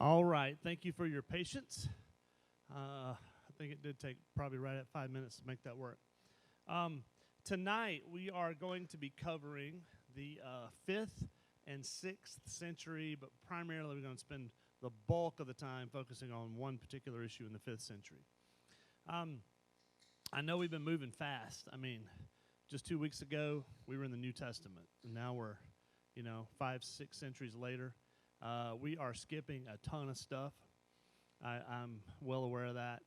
All right. Thank you for your patience. I think it did take probably right at 5 minutes to make that work. Tonight, we are going to be covering the 5th and 6th century, but primarily we're going to spend the bulk of the time focusing on one particular issue in the 5th century. I know we've been moving fast. I mean, just 2 weeks ago, we were in the New Testament, and now we're, 5, 6 centuries later. We are skipping a ton of stuff. I'm well aware of that.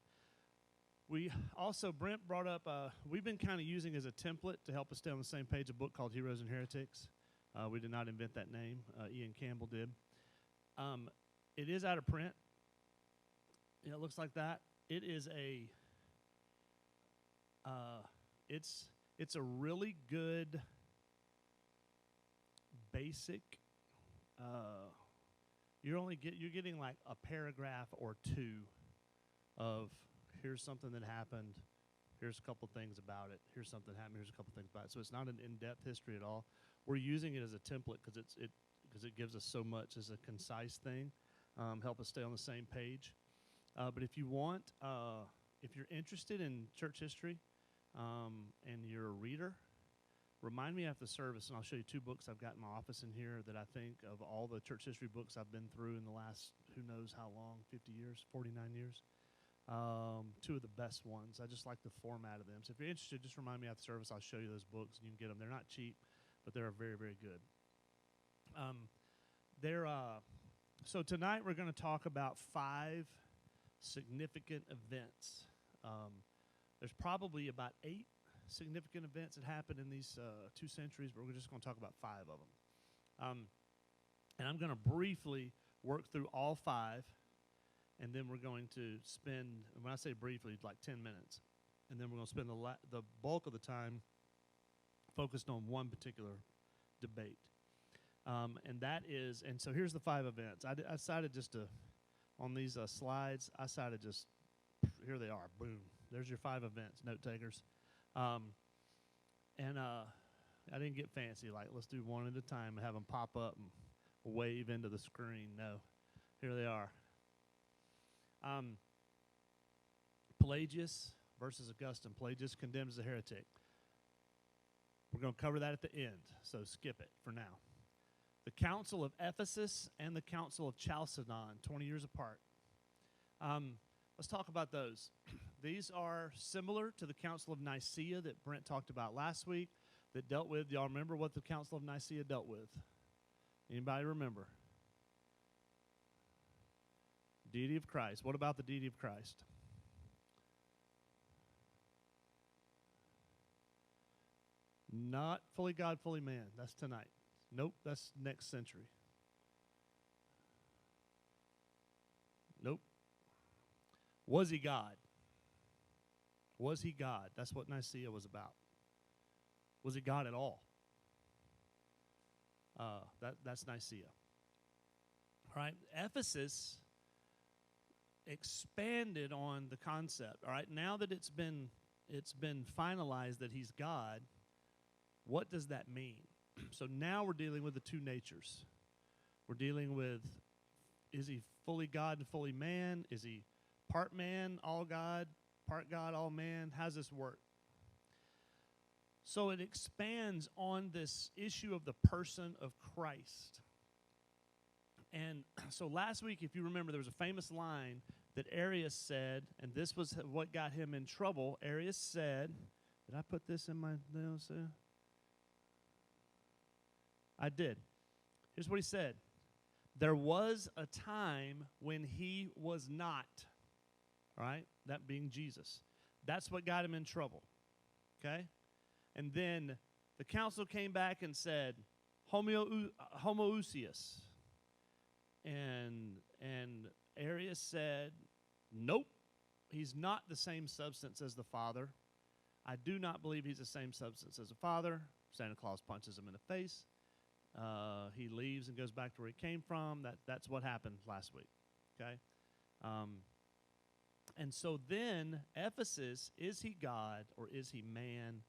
We also, Brent brought up, we've been kind of using as a template to help us stay on the same page a book called Heroes and Heretics. We did not invent that name. Ian Campbell did. It is out of print. It looks like that. It is it's a really good basic. You're getting like a paragraph or two of here's something that happened, here's a couple things about it, here's something happened, here's a couple things about it. So it's not an in-depth history at all. We're using it as a template because it gives us so much as a concise thing, help us stay on the same page. But if you want, if you're interested in church history and you're a reader, remind me after the service, and I'll show you 2 books I've got in my office in here that I think of all the church history books I've been through in the last who knows how long, 50 years, 49 years. 2 of the best ones. I just like the format of them. So if you're interested, just remind me after the service. I'll show you those books, and you can get them. They're not cheap, but they're very, very good. So tonight we're going to talk about 5 significant events. There's probably about 8 significant events that happened in these 2 centuries, but we're just going to talk about 5 of them. And I'm going to briefly work through all 5, and then we're going to spend, when I say briefly, like 10 minutes. And then we're going to spend the bulk of the time focused on one particular debate. And so here's the 5 events. I decided just to, on these slides, here they are, boom. There's your 5 events, note takers. I didn't get fancy, like let's do one at a time and have them pop up and wave into the screen. No, here they are. Pelagius versus Augustine. Pelagius condemned as a heretic. We're going to cover that at the end, so skip it for now. The Council of Ephesus and the Council of Chalcedon, 20 years apart. Let's talk about those. These are similar to the Council of Nicaea that Brent talked about last week that dealt with, y'all remember what the Council of Nicaea dealt with? Anybody remember? Deity of Christ. What about the deity of Christ? Not fully God, fully man. That's tonight. Nope, that's next century. Nope. Was he God? Was he God? That's what Nicaea was about. Was he God at all? That's Nicaea. All right, Ephesus expanded on the concept. All right, now that it's been finalized that he's God, what does that mean? So now we're dealing with the 2 natures. We're dealing with, is he fully God and fully man? Is he part man, all God, part God, all man? How does this work? So it expands on this issue of the person of Christ. And so last week, if you remember, there was a famous line that Arius said, and this was what got him in trouble. Arius said, did I put this in my notes? I did. Here's what he said. There was a time when he was not. All right? That being Jesus. That's what got him in trouble. Okay? And then the council came back and said, homoousios. And Arius said, nope, he's not the same substance as the Father. I do not believe he's the same substance as the Father. Santa Claus punches him in the face. He leaves and goes back to where he came from. That's what happened last week. Okay? And so then Ephesus, is he God or is he man?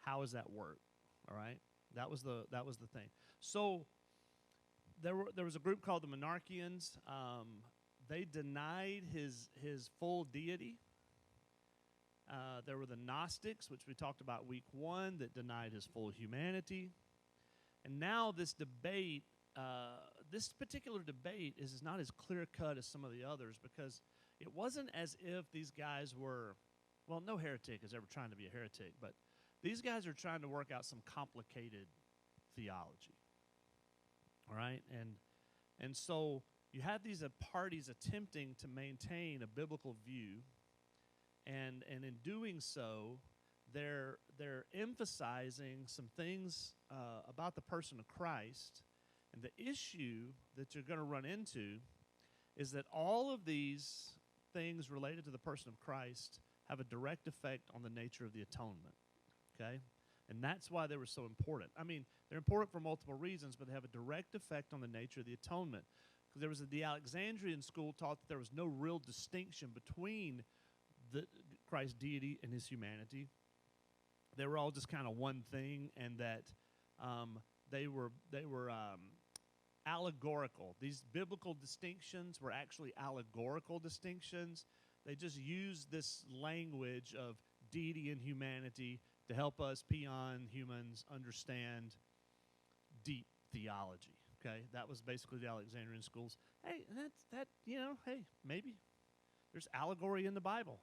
How does that work? All right? That was the thing. So there was a group called the Monarchians. They denied his full deity. There were the Gnostics, which we talked about week 1, that denied his full humanity. And now this debate, this particular debate is not as clear-cut as some of the others, because it wasn't as if these guys were, well, no heretic is ever trying to be a heretic, but these guys are trying to work out some complicated theology. All right? And so you have these parties attempting to maintain a biblical view, and in doing so, they're emphasizing some things about the person of Christ. And the issue that you're going to run into is that all of these things related to the person of Christ have a direct effect on the nature of the atonement, okay? And that's why they were so important. I mean, they're important for multiple reasons, but they have a direct effect on the nature of the atonement. Because there was the Alexandrian school taught that there was no real distinction between Christ's deity and his humanity. They were all just kind of one thing, and that they were allegorical. These biblical distinctions were actually allegorical distinctions. They just used this language of deity and humanity to help us peon humans understand deep theology. Okay, that was basically the Alexandrian schools. Hey, hey, maybe there's allegory in the Bible.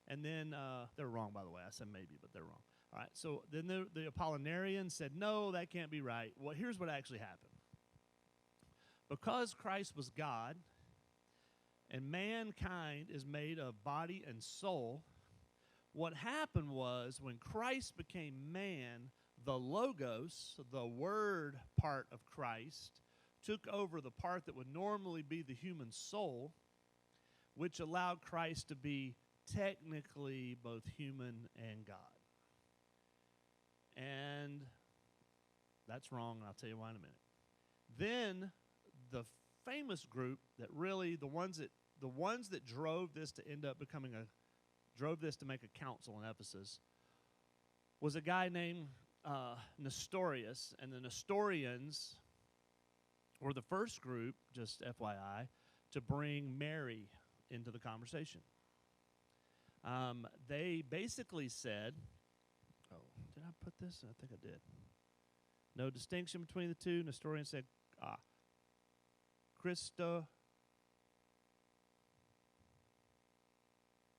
And then they're wrong, by the way. I said maybe, but they're wrong. All right, so then the Apollinarians said, no, that can't be right. Well, here's what actually happened. Because Christ was God, and mankind is made of body and soul, what happened was when Christ became man, the Logos, the Word part of Christ, took over the part that would normally be the human soul, which allowed Christ to be technically both human and God. And that's wrong, and I'll tell you why in a minute. Then the famous group that really, the ones that drove this to end up drove this to make a council in Ephesus, was a guy named Nestorius. And the Nestorians were the first group, just FYI, to bring Mary into the conversation. They basically said, oh, did I put this? I think I did. No distinction between the two. Nestorians said, Christa.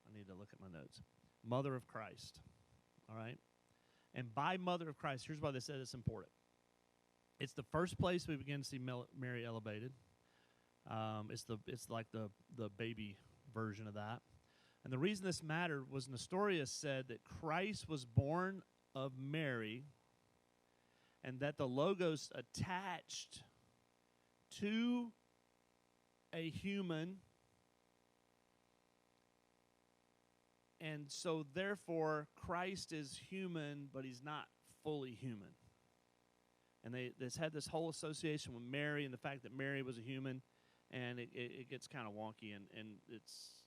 I need to look at my notes. Mother of Christ. All right? And by Mother of Christ, here's why they said it's important. It's the first place we begin to see Mary elevated. It's like the baby version of that. And the reason this mattered was Nestorius said that Christ was born of Mary, and that the Logos attached to a human, and so therefore Christ is human, but he's not fully human. And they had this whole association with Mary and the fact that Mary was a human, and it gets kind of wonky, and it's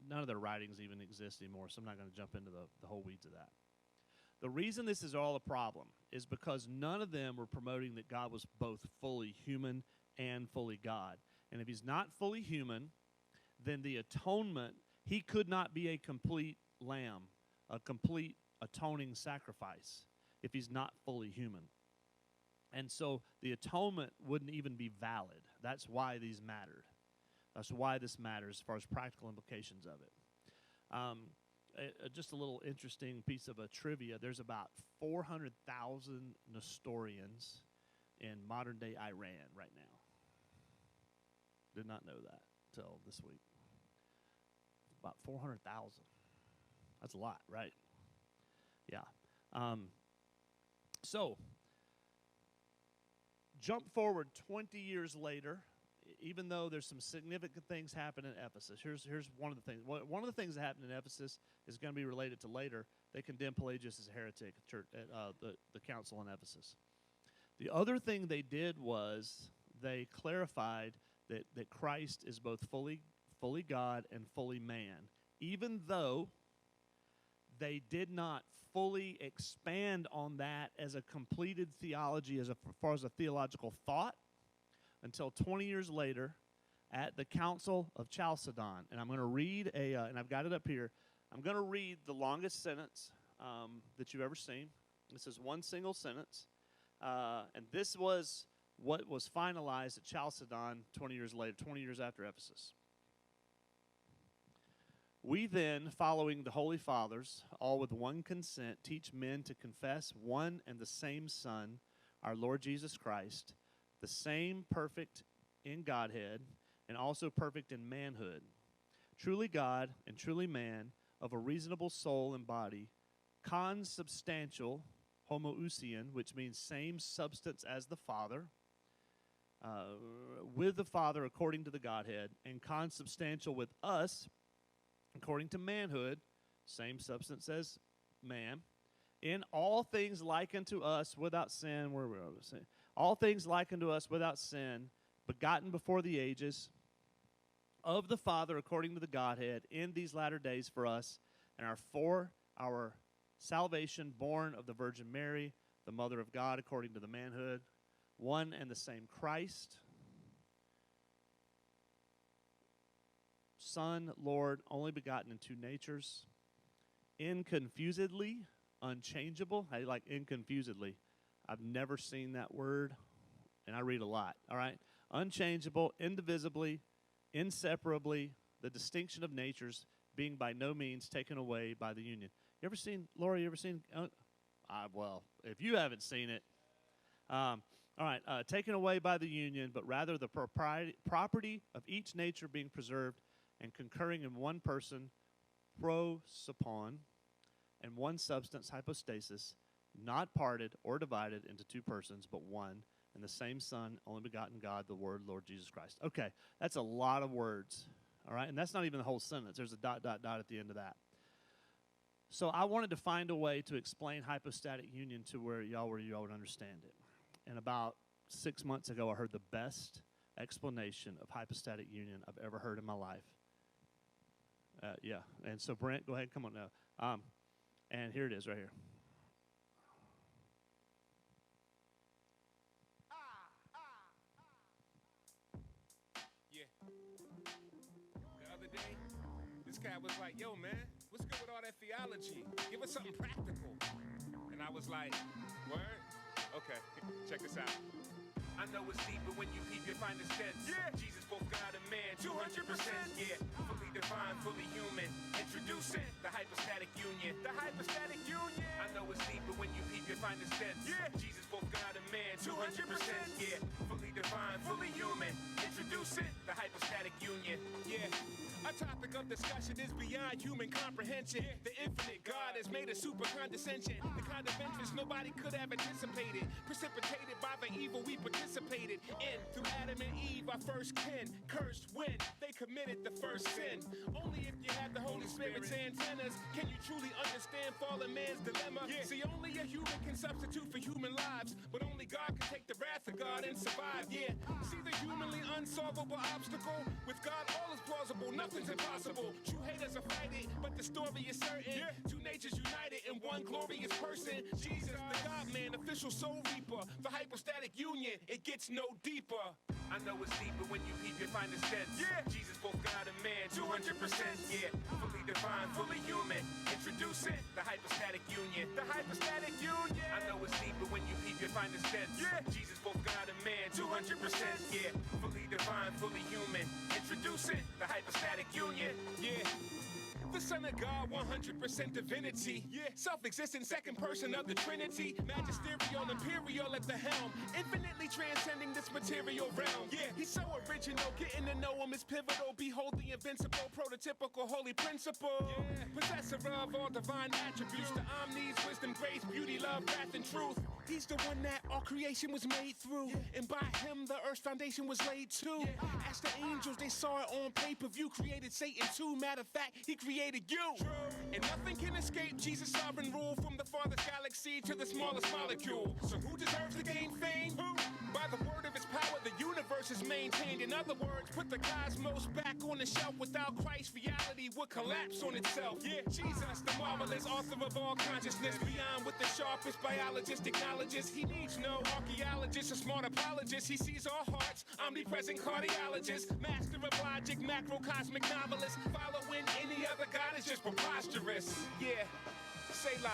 none of their writings even exist anymore, so I'm not going to jump into the whole weeds of that. The reason this is all a problem is because none of them were promoting that God was both fully human and fully God. And if he's not fully human, then the atonement, he could not be a complete lamb, a complete atoning sacrifice, if he's not fully human. And so the atonement wouldn't even be valid. That's why these mattered. That's why this matters as far as practical implications of it. Just a little interesting piece of trivia. There's about 400,000 Nestorians in modern-day Iran right now. Did not know that till this week. About 400,000. That's a lot, right? Yeah. So, jump forward 20 years later. Even though there's some significant things happen in Ephesus, here's one of the things. One of the things that happened in Ephesus is going to be related to later. They condemned Pelagius as a heretic at the council in Ephesus. The other thing they did was they clarified that Christ is both fully God and fully man, even though they did not fully expand on that as a completed theology as far as a theological thought until 20 years later at the Council of Chalcedon. And I'm going to read and I've got it up here. I'm going to read the longest sentence that you've ever seen. This is one single sentence. And this was what was finalized at Chalcedon 20 years later, 20 years after Ephesus. We then, following the Holy Fathers, all with one consent, teach men to confess one and the same Son, our Lord Jesus Christ, the same perfect in Godhead, and also perfect in manhood, truly God and truly man, of a reasonable soul and body, consubstantial, homoousian, which means same substance as the Father, with the Father according to the Godhead, and consubstantial with us, according to manhood, same substance as man, in all things like unto us without sin, all things like unto us without sin, begotten before the ages, of the Father according to the Godhead, in these latter days for us, and for our salvation, born of the Virgin Mary, the Mother of God according to the manhood, one and the same Christ, Son, Lord, only begotten in two natures, inconfusedly, unchangeable. I like inconfusedly. I've never seen that word, and I read a lot, all right? Unchangeable, indivisibly, inseparably, the distinction of natures being by no means taken away by the union. You ever seen, Laura, you ever seen, well, if you haven't seen it, all right, taken away by the union, but rather the property of each nature being preserved and concurring in one person, prosopon, and one substance, hypostasis, not parted or divided into two persons, but one, and the same Son, only begotten God, the Word, Lord Jesus Christ. Okay, that's a lot of words, all right? And that's not even the whole sentence. There's a ... at the end of that. So I wanted to find a way to explain hypostatic union to where y'all would understand it. And about 6 months ago, I heard the best explanation of hypostatic union I've ever heard in my life. Yeah, and so Brent, go ahead, come on now. And here it is right here. Yeah. The other day, this guy was like, yo, man, what's good with all that theology? Give us something practical. And I was like, word? Okay, check this out. I know it's deeper when you peep, you find the sense. Yeah. Jesus, both God and man, 200%. Yeah, fully divine, fully human. Introducing the hypostatic union. The hypostatic union. I know it's deeper when you peep, you find the sense. Yeah. Jesus, both God and man, 200%. Yeah, fully divine, fully human. Introducing the hypostatic union. Yeah. A topic of discussion is beyond human comprehension. The infinite God has made a super condescension. The kind of vengeance nobody could have anticipated. Precipitated by the evil we participated in. Through Adam and Eve, our first kin. Cursed when they committed the first sin. Only if you have the Holy Spirit's antennas can you truly understand fallen man's dilemma. Yeah. See, only a human can substitute for human lives. But only God can take the wrath of God and survive. Yeah. See the humanly unsolvable obstacle? With God, all is plausible. Nothing's impossible. True haters are fighting, but the story is certain. Yeah. Two natures united in one glorious person. Jesus, the God-man, official soul reaper. The hypostatic union, it gets no deeper. I know it's deeper when you peep, you find the sense. Yeah. Jesus, both God and man, 200%. Yeah, fully divine, fully human. Introducing the hypostatic union. The hypostatic union. I know it's deeper when you peep, you find the sense. Yeah. Jesus, both God and man, 200%. Yeah, fully divine, fully human. Introducing the hypostatic union. Yeah. The Son of God, 100% divinity. Yeah. Self-existent second person of the Trinity. Magisterial, imperial at the helm. Infinitely transcending this material realm. Yeah. He's so original, getting to know him is pivotal. Behold the invincible, prototypical, holy principle. Yeah. Possessor of all divine attributes. The omnis, wisdom, grace, beauty, love, wrath, and truth. He's the one that all creation was made through. Yeah. And by him, the earth's foundation was laid too. Yeah. As the angels, they saw it on pay-per-view. Created Satan too. Matter of fact, he created you. True. And nothing can escape Jesus' sovereign rule. From the farthest galaxy to the smallest molecule. So who deserves to gain fame? Who? By the word of of its power, the universe is maintained. In other words, put the cosmos back on the shelf. Without Christ, reality would collapse on itself. Yeah, Jesus, the marvelous author of all consciousness, beyond what the sharpest biologist acknowledges. He needs no archaeologist, a smart apologist. He sees our hearts, omnipresent cardiologist, master of logic, macrocosmic novelist. Following any other god is just preposterous. Yeah, Selah.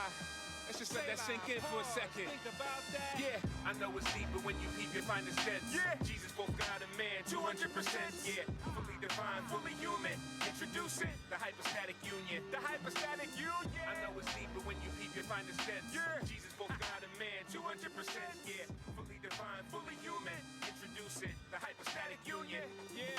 Let's just let that sink in for a second. Think about that. Yeah, I know it's deep, but when you peep, you find the sense. Yeah, Jesus, both God and man, 200%. Yeah, fully divine, fully human. Introducing the hypostatic union. The hypostatic union. I know it's deep, but when you peep, you find the sense. Yeah, Jesus, both God and man, 200%. Yeah, fully divine, fully human. Introducing the hypostatic union. Yeah.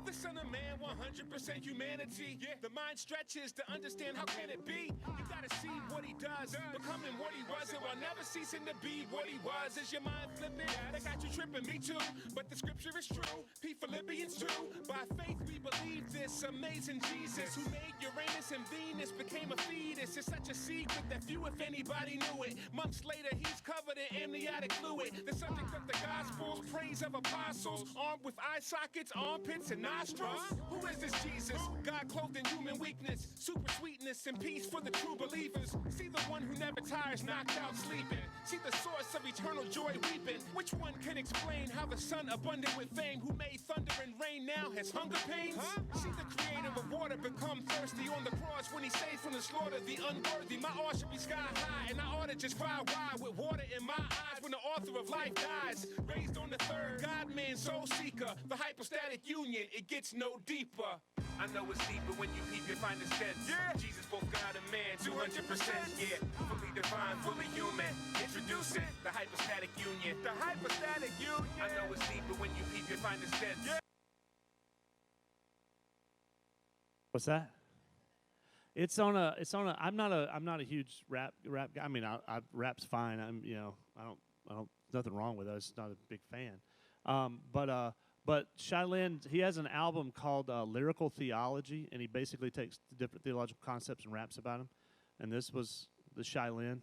The Son of Man, 100% humanity. Yeah. The mind stretches to understand how can it be. You gotta see what he does, becoming what he was, and while never ceasing to be what he was. Is your mind flipping? That got you tripping, me too. But the scripture is true. P. Philippians 2. By faith we believe this amazing Jesus, who made Uranus and Venus, became a fetus. It's such a secret that few, if anybody, knew it. Months later, he's covered in amniotic fluid. The subject of the Gospels, praise of apostles, armed with eye sockets, armpits, and nostrils. Who is this Jesus? God clothed in human weakness, super sweetness and peace for the true believers. See the one who never tires, knocked out sleeping. See the source of eternal joy weeping. Which one can explain how the sun abundant with fame, who made thunder and rain, now has hunger pains? See the creator of water become thirsty on the cross when he saved from the slaughter the unworthy. My awe should be sky high, and I ought to just cry wide with water in my eyes when the author of life dies. Raised on the third, God-man, soul seeker, the hypostatic union, it gets no deeper. I know it's deeper when you peep, you find the sense. Yeah, Jesus, both God and man, 200%. Yeah, fully divine, fully human. Introducing the hypostatic union. The hypostatic union. I know it's deeper when you peep, you find the sense. Yeah. What's that? It's on a. I'm not a huge rap guy. I mean, rap's fine. I don't. Nothing wrong with it. It's not a big fan. But Shylin, he has an album called Lyrical Theology, and he basically takes different theological concepts and raps about them. And this was the Shylin.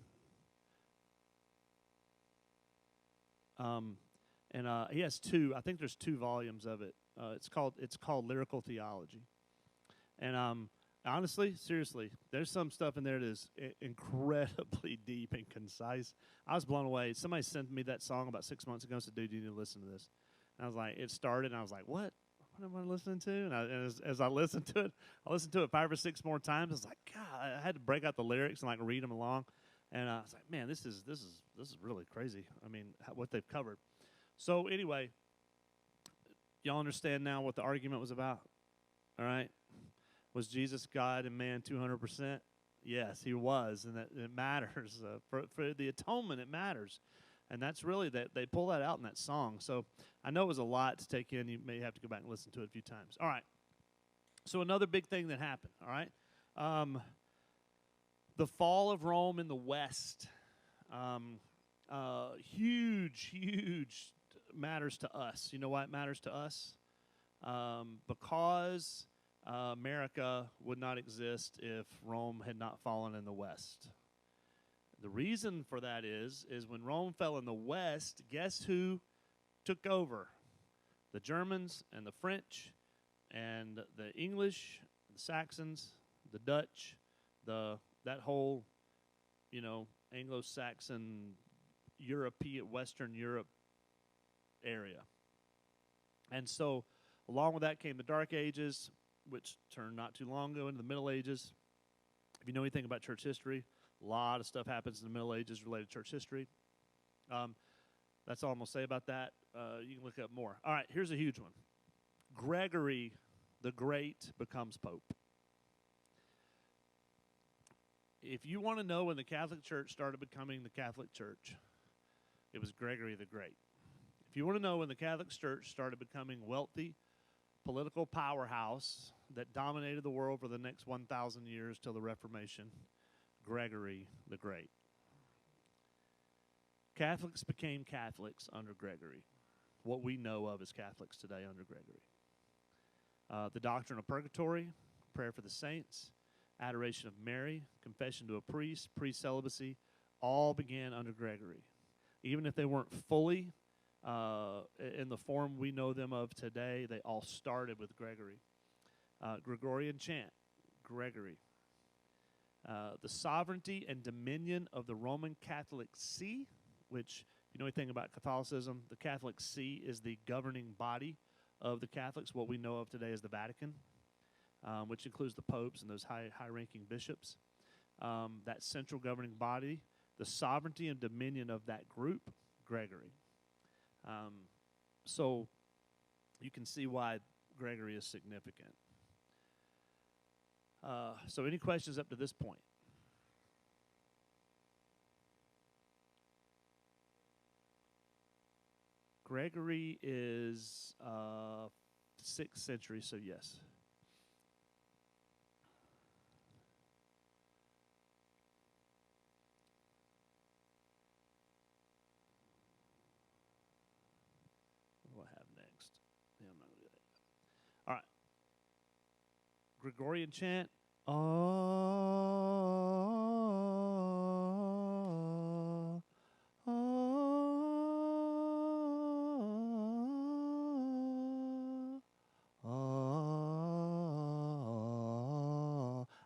He has two. I think there's 2 volumes of it. It's called Lyrical Theology. And honestly, seriously, there's some stuff in there that is incredibly deep and concise. I was blown away. Somebody sent me that song about 6 months ago and said, dude, you need to listen to this. And I was like, it started, and I was like, what? What am I listening to? And as I listened to it, I listened to it 5 or 6 more times. I was like, God, I had to break out the lyrics and like read them along. And I was like, man, this is really crazy. I mean, what they've covered. So anyway, y'all understand now what the argument was about? All right? Was Jesus God and man 200%? Yes, he was, and that it matters. For the atonement, it matters. And that's really, that they pull that out in that song. So I know it was a lot to take in. You may have to go back and listen to it a few times. All right. So another big thing that happened, all right? The fall of Rome in the West. Huge matters to us. You know why it matters to us? Because America would not exist if Rome had not fallen in the West. The reason for that is when Rome fell in the West, guess who took over? The Germans and the French and the English, the Saxons, the Dutch, that whole, Anglo-Saxon, Western Europe area. And so along with that came the Dark Ages, which turned not too long ago into the Middle Ages. If you know anything about church history, a lot of stuff happens in the Middle Ages related to church history. That's all I'm going to say about that. You can look up more. All right, here's a huge one. Gregory the Great becomes Pope. If you want to know when the Catholic Church started becoming the Catholic Church, it was Gregory the Great. If you want to know when the Catholic Church started becoming wealthy, political powerhouse that dominated the world for the next 1,000 years till the Reformation, Gregory the Great. Catholics became Catholics under Gregory. What we know of as Catholics today under Gregory. The doctrine of purgatory, prayer for the saints, adoration of Mary, confession to a priest, priest celibacy, all began under Gregory. Even if they weren't fully in the form we know them of today, they all started with Gregory. Gregorian chant, Gregory. The sovereignty and dominion of the Roman Catholic See, which, if you know anything about Catholicism, the Catholic See is the governing body of the Catholics, what we know of today as the Vatican, which includes the popes and those high-ranking bishops. That central governing body, the sovereignty and dominion of that group, Gregory. So you can see why Gregory is significant. So any questions up to this point? Gregory is 6th century, so yes. What do I have next? Yeah, I'm not going to do that. All right. Gregorian chant.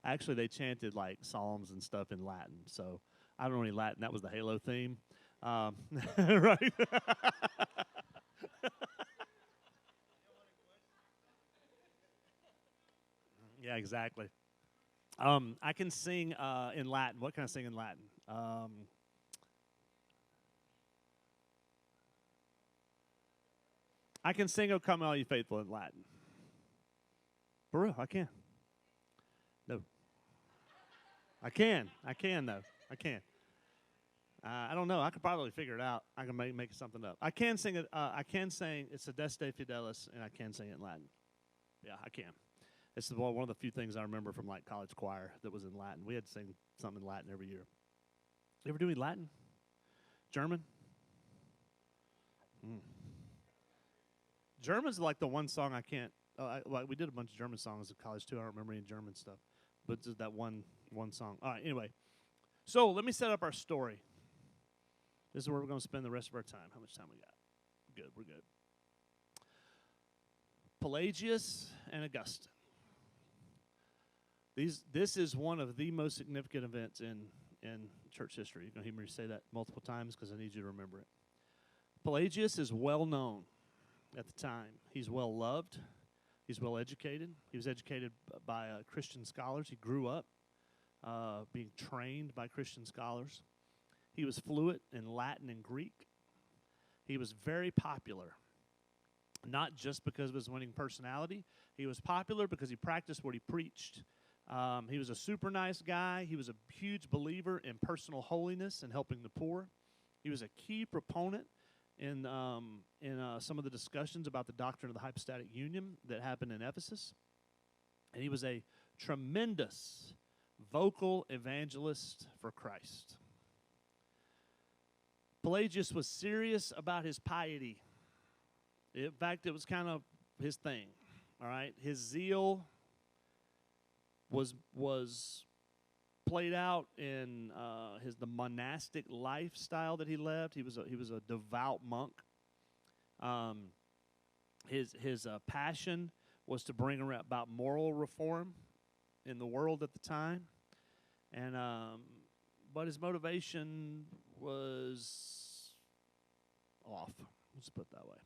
Actually, they chanted like psalms and stuff in Latin. So I don't know any Latin. That was the Halo theme. Right? Yeah, exactly. I can sing in Latin. What can I sing in Latin? I can sing "O Come All You Faithful" in Latin. For real, I can. No, I can. I can though. I can. I don't know. I could probably figure it out. I can make something up. I can sing it. I can sing. It's a Deste Fidelis, and I can sing it in Latin. Yeah, I can. It's one of the few things I remember from like college choir that was in Latin. We had to sing something in Latin every year. You ever do any Latin? German? German's like the one song I can't. Like we did a bunch of German songs in college too. I don't remember any German stuff, but just that one song. All right. Anyway, so let me set up our story. This is where we're going to spend the rest of our time. How much time we got? Good. We're good. Pelagius and Augustine. This is one of the most significant events in church history. You're going to hear me say that multiple times because I need you to remember it. Pelagius is well known at the time. He's well loved. He's well educated. He was educated by Christian scholars. He grew up being trained by Christian scholars. He was fluent in Latin and Greek. He was very popular, not just because of his winning personality. He was popular because he practiced what he preached. He was a super nice guy. He was a huge believer in personal holiness and helping the poor. He was a key proponent in some of the discussions about the doctrine of the hypostatic union that happened in Ephesus. And he was a tremendous vocal evangelist for Christ. Pelagius was serious about his piety. In fact, it was kind of his thing. All right, his zeal was played out in the monastic lifestyle that he lived. He was a devout monk. His passion was to bring about moral reform in the world at the time, and but his motivation was off. Let's put it that way.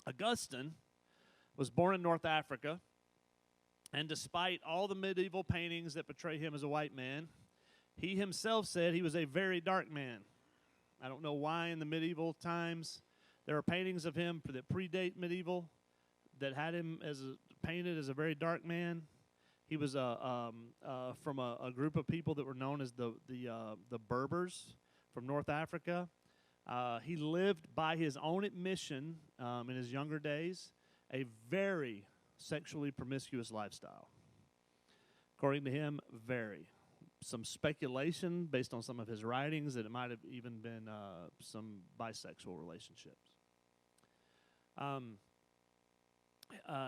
Augustine was born in North Africa, and despite all the medieval paintings that portray him as a white man, he himself said he was a very dark man. I don't know why in the medieval times there are paintings of him that predate medieval that had him painted as a very dark man. He was from a group of people that were known as the Berbers from North Africa. He lived, by his own admission, in his younger days, a very sexually promiscuous lifestyle. According to him, very. Some speculation based on some of his writings that it might have even been some bisexual relationships.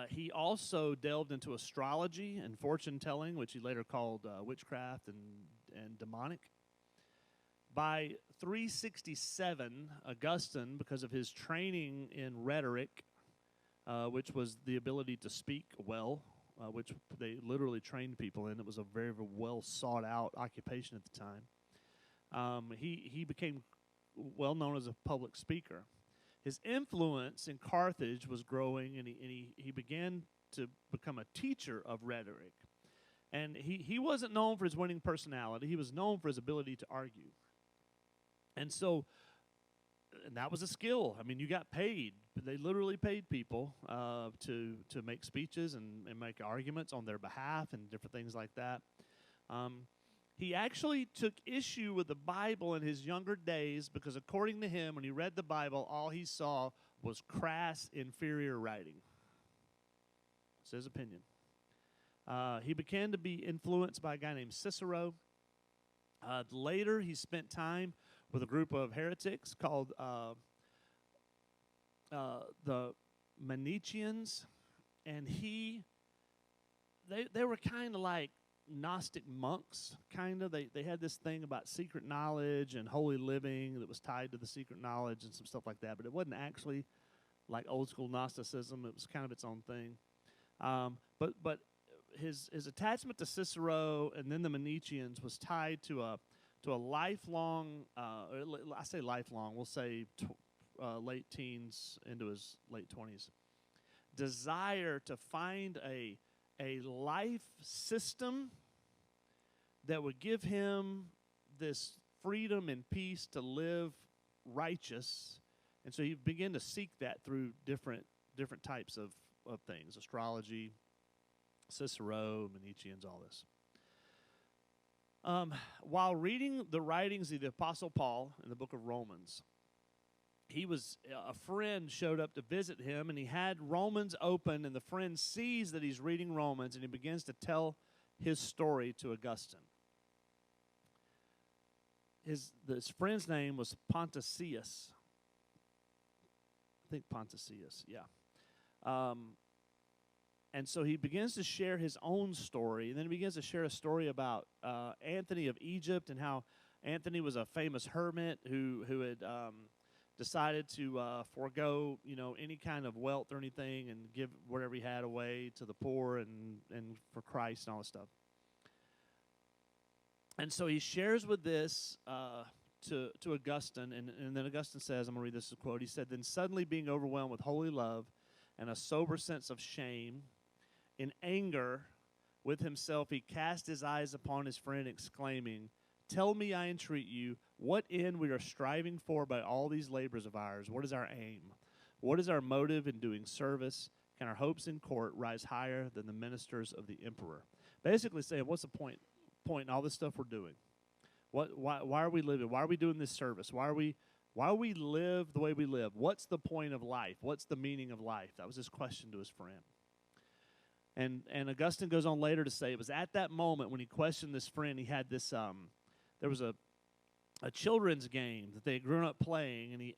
He also delved into astrology and fortune telling, which he later called witchcraft and demonic. By 367, Augustine, because of his training in rhetoric, which was the ability to speak well, which they literally trained people in. It was a very, very well sought out occupation at the time. He became well known as a public speaker. His influence in Carthage was growing, and he began to become a teacher of rhetoric. And he wasn't known for his winning personality. He was known for his ability to argue. And so, and that was a skill. I mean, you got paid. They literally paid people to make speeches and make arguments on their behalf and different things like that. He actually took issue with the Bible in his younger days because, according to him, when he read the Bible, all he saw was crass, inferior writing. That's his opinion. He began to be influenced by a guy named Cicero. Later, he spent time with a group of heretics called the Manicheans, and they were kind of like Gnostic monks, kind of. They had this thing about secret knowledge and holy living that was tied to the secret knowledge and some stuff like that, but it wasn't actually like old school Gnosticism. It was kind of its own thing. But his attachment to Cicero and then the Manicheans was tied to a lifelong, I say lifelong, we'll say late teens into his late 20s, desire to find a life system that would give him this freedom and peace to live righteous. And so he began to seek that through different types of things, astrology, Cicero, Manicheans, all this. While reading the writings of the Apostle Paul in the book of Romans, a friend showed up to visit him, and he had Romans open, and the friend sees that he's reading Romans, and he begins to tell his story to Augustine. His friend's name was Pontius. I think Pontius, yeah. And so he begins to share his own story, and then he begins to share a story about Anthony of Egypt and how Anthony was a famous hermit who had decided to forego any kind of wealth or anything and give whatever he had away to the poor and for Christ and all this stuff. And so he shares with this to Augustine, and then Augustine says, I'm going to read this quote. He said, "Then suddenly being overwhelmed with holy love and a sober sense of shame, in anger with himself, he cast his eyes upon his friend, exclaiming, 'Tell me, I entreat you, what end we are striving for by all these labors of ours? What is our aim? What is our motive in doing service? Can our hopes in court rise higher than the ministers of the emperor?'" Basically saying, what's the point in all this stuff we're doing? Why are we living? Why are we doing this service? Why we live the way we live? What's the point of life? What's the meaning of life? That was his question to his friend. And Augustine goes on later to say it was at that moment when he questioned this friend, he had this, there was a children's game that they had grown up playing,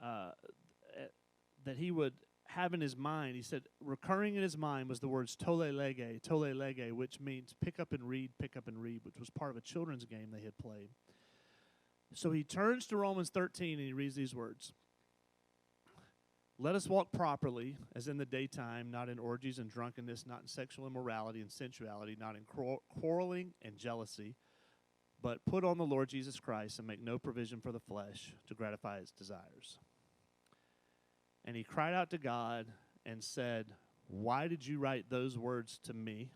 that he would have in his mind. He said, recurring in his mind was the words tole lege, which means pick up and read, which was part of a children's game they had played. So he turns to Romans 13 and he reads these words. "Let us walk properly, as in the daytime, not in orgies and drunkenness, not in sexual immorality and sensuality, not in quarreling and jealousy, but put on the Lord Jesus Christ and make no provision for the flesh to gratify its desires." And he cried out to God and said, "Why did you write those words to me?"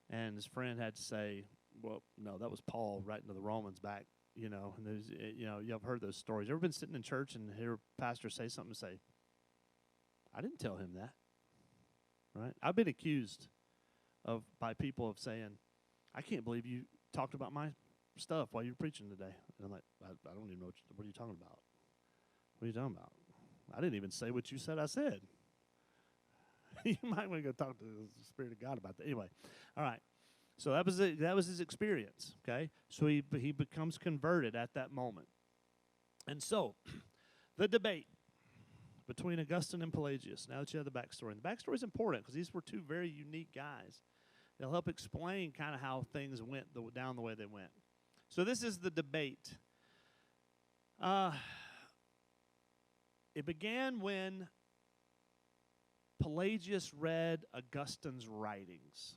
And his friend had to say, "Well, no, that was Paul writing to the Romans back, and there's, you've heard those stories. Ever been sitting in church and hear a pastor say something and say, I didn't tell him that, right? I've been accused by people of saying, I can't believe you talked about my stuff while you were preaching today. And I'm like, I don't even know what are you talking about? What are you talking about? I didn't even say what you said I said. You might want to go talk to the Spirit of God about that. Anyway, all right. So that was his experience, okay? So he becomes converted at that moment. And so the debate between Augustine and Pelagius, now that you have the backstory. And the backstory is important because these were two very unique guys. They'll help explain kind of how things went down the way they went. So this is the debate. It began when Pelagius read Augustine's writings,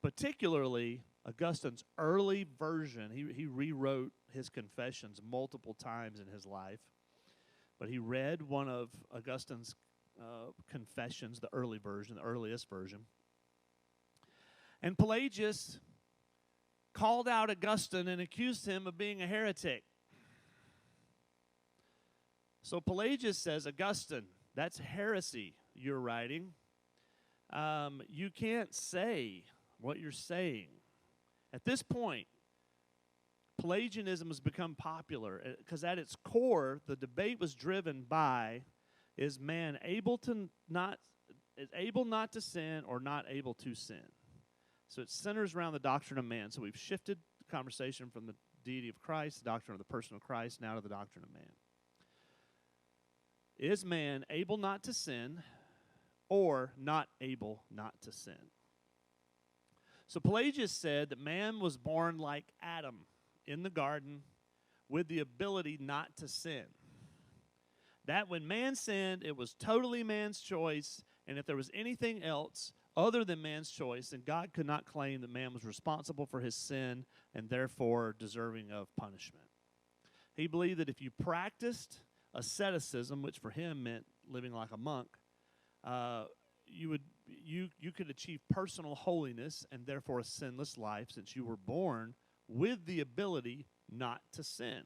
particularly Augustine's early version. He rewrote his confessions multiple times in his life, but he read one of Augustine's confessions, the early version, the earliest version. And Pelagius called out Augustine and accused him of being a heretic. So Pelagius says, Augustine, that's heresy you're writing. You can't say what you're saying. At this point, Pelagianism has become popular because at its core, the debate was driven by, is man able not to sin or not able to sin? So it centers around the doctrine of man. So we've shifted the conversation from the deity of Christ, the doctrine of the person of Christ, now to the doctrine of man. Is man able not to sin or not able not to sin? So Pelagius said that man was born like Adam in the garden with the ability not to sin. That when man sinned, it was totally man's choice, and if there was anything else other than man's choice, then God could not claim that man was responsible for his sin and therefore deserving of punishment. He believed that if you practiced asceticism, which for him meant living like a monk, you could achieve personal holiness and therefore a sinless life, since you were born with the ability not to sin.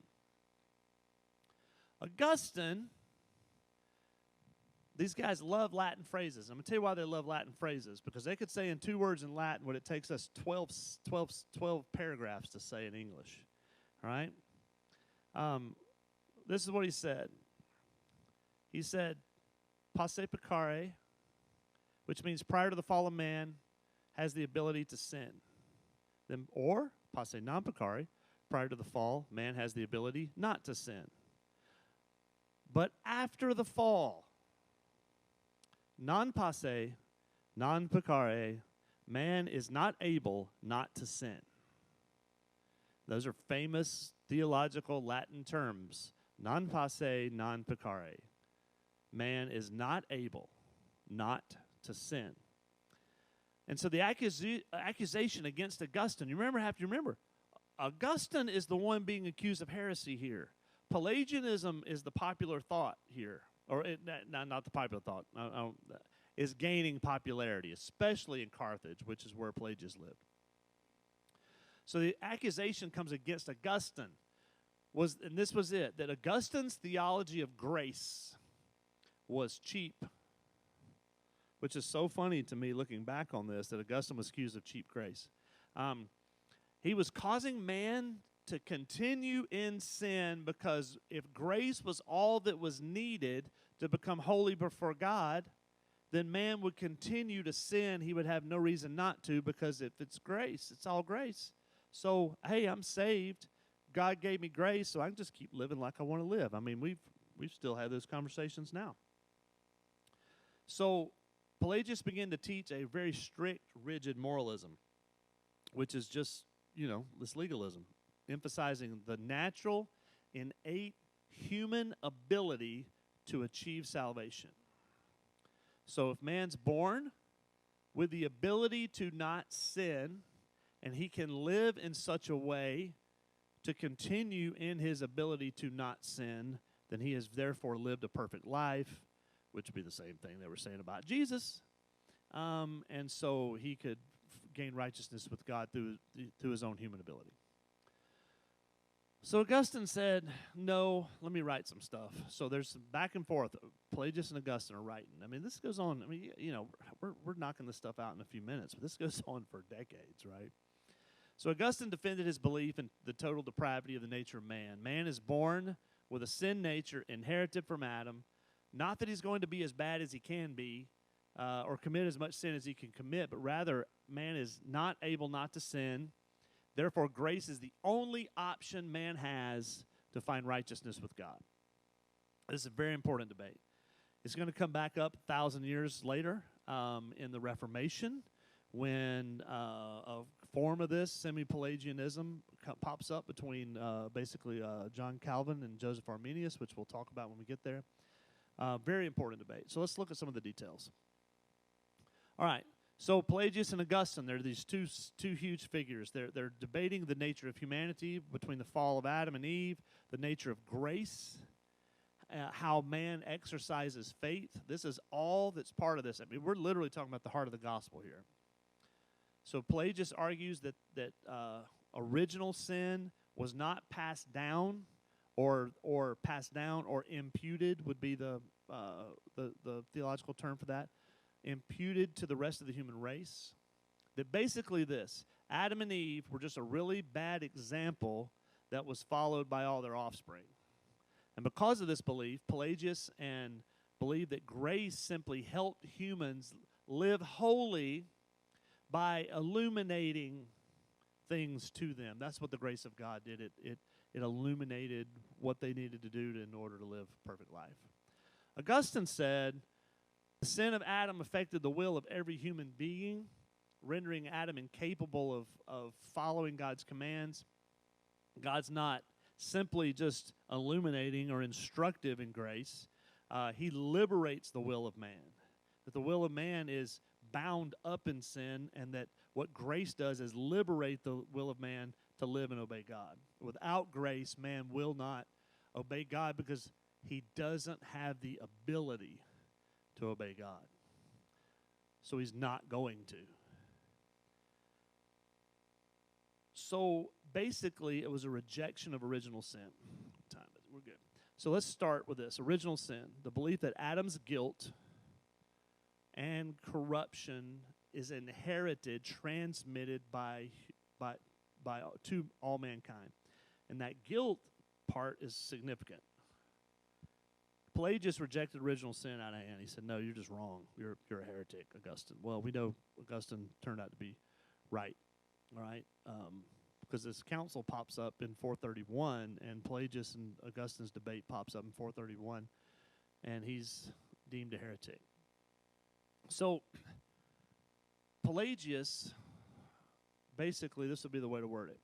Augustine, these guys love Latin phrases. I'm going to tell you why they love Latin phrases, because they could say in 2 words in Latin what it takes us 12 paragraphs to say in English. All right? This is what he said. He said, passe peccare, which means prior to the fall of man, has the ability to sin. Then, or passe non peccare, prior to the fall, man has the ability not to sin. But after the fall, non passe, non peccare, man is not able not to sin. Those are famous theological Latin terms. Non passe, non peccare. Man is not able not to sin. And so the accusation against Augustine, you have to remember, Augustine is the one being accused of heresy here. Pelagianism is the popular thought here, or not the popular thought, is gaining popularity, especially in Carthage, which is where Pelagius lived. So the accusation comes against Augustine, and this was it, that Augustine's theology of grace was cheap, which is so funny to me looking back on this, that Augustine was accused of cheap grace. He was causing man to continue in sin, because if grace was all that was needed to become holy before God, then man would continue to sin. He would have no reason not to, because if it's grace, it's all grace. So, hey, I'm saved. God gave me grace, so I can just keep living like I want to live. I mean, we've still had those conversations now. So Pelagius began to teach a very strict, rigid moralism, which is just, this legalism, emphasizing the natural, innate human ability to achieve salvation. So if man's born with the ability to not sin, and he can live in such a way to continue in his ability to not sin, then he has therefore lived a perfect life, which would be the same thing they were saying about Jesus. And so he could gain righteousness with God through his own human ability. So Augustine said, no, let me write some stuff. So there's some back and forth. Pelagius and Augustine are writing. I mean, this goes on. I mean, we're knocking this stuff out in a few minutes, but this goes on for decades, right? So Augustine defended his belief in the total depravity of the nature of man. Man is born with a sin nature inherited from Adam. Not that he's going to be as bad as he can be or commit as much sin as he can commit, but rather man is not able not to sin. Therefore, grace is the only option man has to find righteousness with God. This is a very important debate. It's going to come back up 1,000 years later in the Reformation, when form of this, semi-Pelagianism, pops up between basically John Calvin and Joseph Arminius, which we'll talk about when we get there. Very important debate. So let's look at some of the details. All right. So Pelagius and Augustine, they're these two huge figures. They're debating the nature of humanity between the fall of Adam and Eve, the nature of grace, how man exercises faith. This is all that's part of this. I mean, we're literally talking about the heart of the gospel here. So Pelagius argues that original sin was not passed down, or imputed would be the theological term for that. Imputed to the rest of the human race. That basically this, Adam and Eve were just a really bad example that was followed by all their offspring. And because of this belief, Pelagius and believed that grace simply helped humans live holy by illuminating things to them. That's what the grace of God did. It illuminated what they needed to do in order to live a perfect life. Augustine said, the sin of Adam affected the will of every human being, rendering Adam incapable of following God's commands. God's not simply just illuminating or instructive in grace. He liberates the will of man. That the will of man is bound up in sin, and that what grace does is liberate the will of man to live and obey God. Without grace, man will not obey God because he doesn't have the ability to obey God. So he's not going to. So basically, it was a rejection of original sin. What time is it? We're good. So let's start with this. Original sin, the belief that Adam's guilt and corruption is inherited, transmitted by to all mankind. And that guilt part is significant. Pelagius rejected original sin out of hand. He said, no, you're just wrong. You're a heretic, Augustine. Well, we know Augustine turned out to be right, all right? Because this council pops up in 431, and Pelagius and Augustine's debate pops up in 431, and he's deemed a heretic. So Pelagius, basically, this would be the way to word it.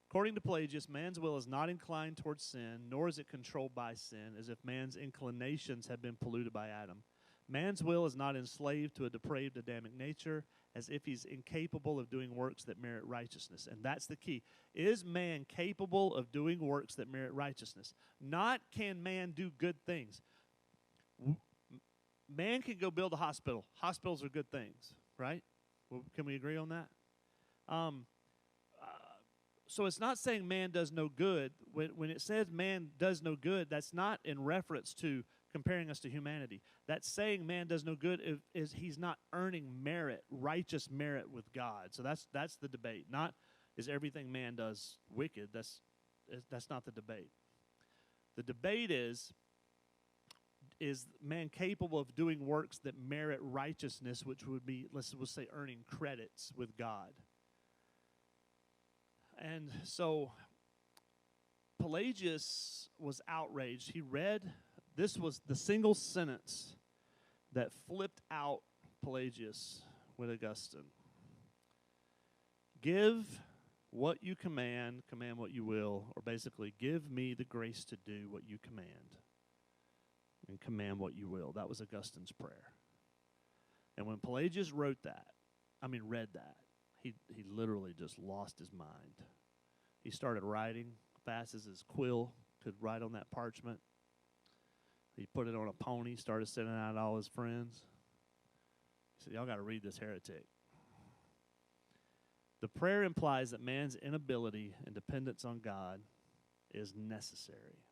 According to Pelagius, man's will is not inclined towards sin, nor is it controlled by sin, as if man's inclinations had been polluted by Adam. Man's will is not enslaved to a depraved Adamic nature, as if he's incapable of doing works that merit righteousness. And that's the key. Is man capable of doing works that merit righteousness? Not can man do good things. Man can go build a hospital. Hospitals are good things, right? Well, can we agree on that? So it's not saying man does no good. When it says man does no good, that's not in reference to comparing us to humanity. That's saying man does no good is he's not earning merit, righteous merit with God. So that's the debate. Not is everything man does wicked. That's not the debate. The debate is man capable of doing works that merit righteousness, which would be, let's say, earning credits with God. And so Pelagius was outraged. He read, this was the single sentence that flipped out Pelagius with Augustine. Give what you command what you will, or basically, give me the grace to do what you command, and command what you will. That was Augustine's prayer. And when Pelagius read that, he literally just lost his mind. He started writing fast as his quill could write on that parchment. He put it on a pony, started sending out all his friends. He said, y'all got to read this heretic. The prayer implies that man's inability and dependence on God is necessary.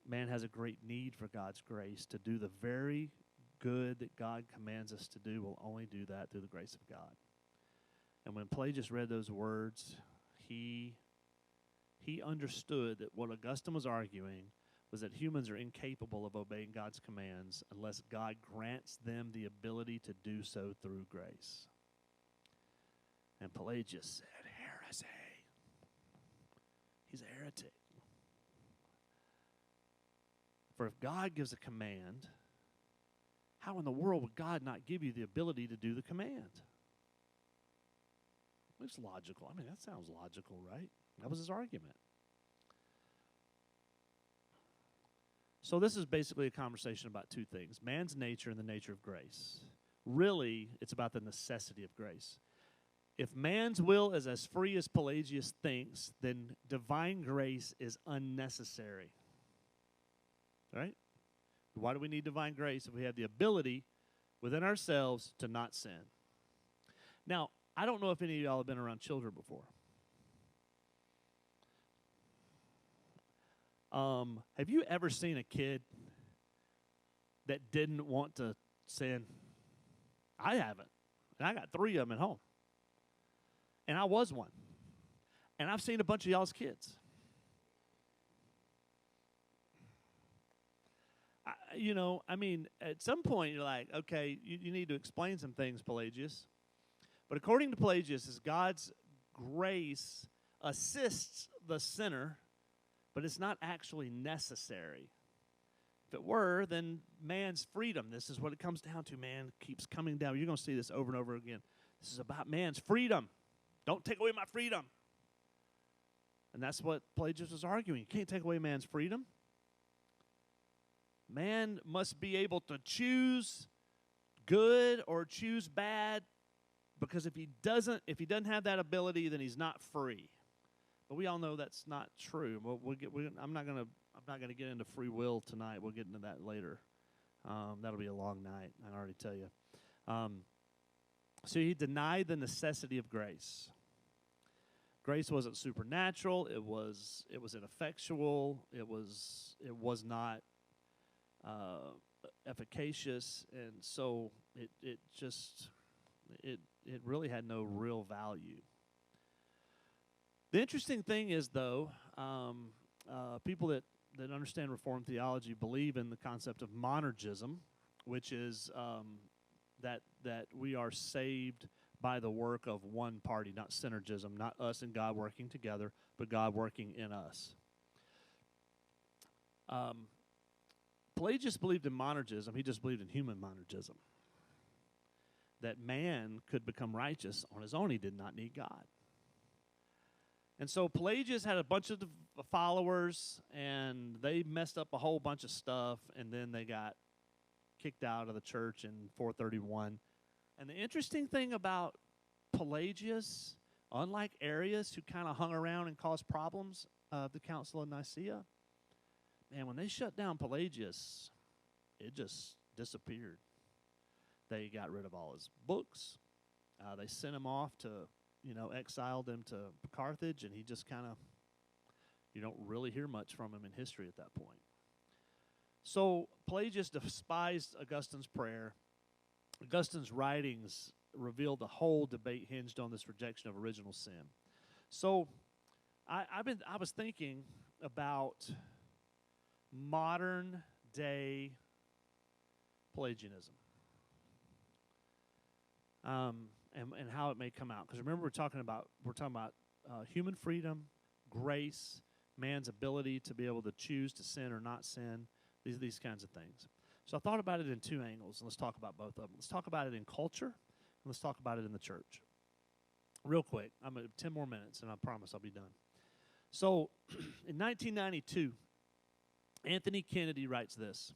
Man has a great need for God's grace to do the very good that God commands us to do. We'll only do that through the grace of God. And when Pelagius read those words, he understood that what Augustine was arguing was that humans are incapable of obeying God's commands unless God grants them the ability to do so through grace. And Pelagius said, heresy. He's a heretic. For if God gives a command, how in the world would God not give you the ability to do the command? It's logical. I mean, that sounds logical, right? That was his argument. So this is basically a conversation about two things: man's nature and the nature of grace. Really, it's about the necessity of grace. If man's will is as free as Pelagius thinks, then divine grace is unnecessary. Right? Why do we need divine grace if we have the ability within ourselves to not sin? Now, I don't know if any of y'all have been around children before. Have you ever seen a kid that didn't want to sin? I haven't. And I got 3 of them at home. And I was one. And I've seen a bunch of y'all's kids. At some point you're like, okay, you need to explain some things, Pelagius. But according to Pelagius, is God's grace assists the sinner, but it's not actually necessary. If it were, then man's freedom, this is what it comes down to, man, keeps coming down. You're going to see this over and over again. This is about man's freedom. Don't take away my freedom. And that's what Pelagius was arguing. You can't take away man's freedom. Man must be able to choose good or choose bad, because if he doesn't have that ability, then he's not free. But we all know that's not true. I'm not gonna get into free will tonight. We'll get into that later. That'll be a long night, I can already tell you. So he denied the necessity of grace. Grace wasn't supernatural. It was ineffectual. It was not efficacious, and so it really had no real value. The interesting thing is, though, people that understand Reformed theology believe in the concept of monergism, which is that we are saved by the work of one party, not synergism, not us and God working together, but God working in us. Pelagius believed in monergism. He just believed in human monergism, that man could become righteous on his own. He did not need God. And so Pelagius had a bunch of followers, and they messed up a whole bunch of stuff, and then they got kicked out of the church in 431. And the interesting thing about Pelagius, unlike Arius, who kind of hung around and caused problems of the Council of Nicaea, man, when they shut down Pelagius, it just disappeared. They got rid of all his books. They sent him off to, exiled him to Carthage, and he just kind of, you don't really hear much from him in history at that point. So Pelagius despised Augustine's prayer. Augustine's writings revealed the whole debate hinged on this rejection of original sin. So I was thinking about modern day Pelagianism, and how it may come out. Because remember, we're talking about human freedom, grace, man's ability to be able to choose to sin or not sin, these kinds of things. So I thought about it in 2 angles, and let's talk about both of them. Let's talk about it in culture, and let's talk about it in the church. Real quick, I'm at 10 more minutes, and I promise I'll be done. So in 1992, Anthony Kennedy writes this.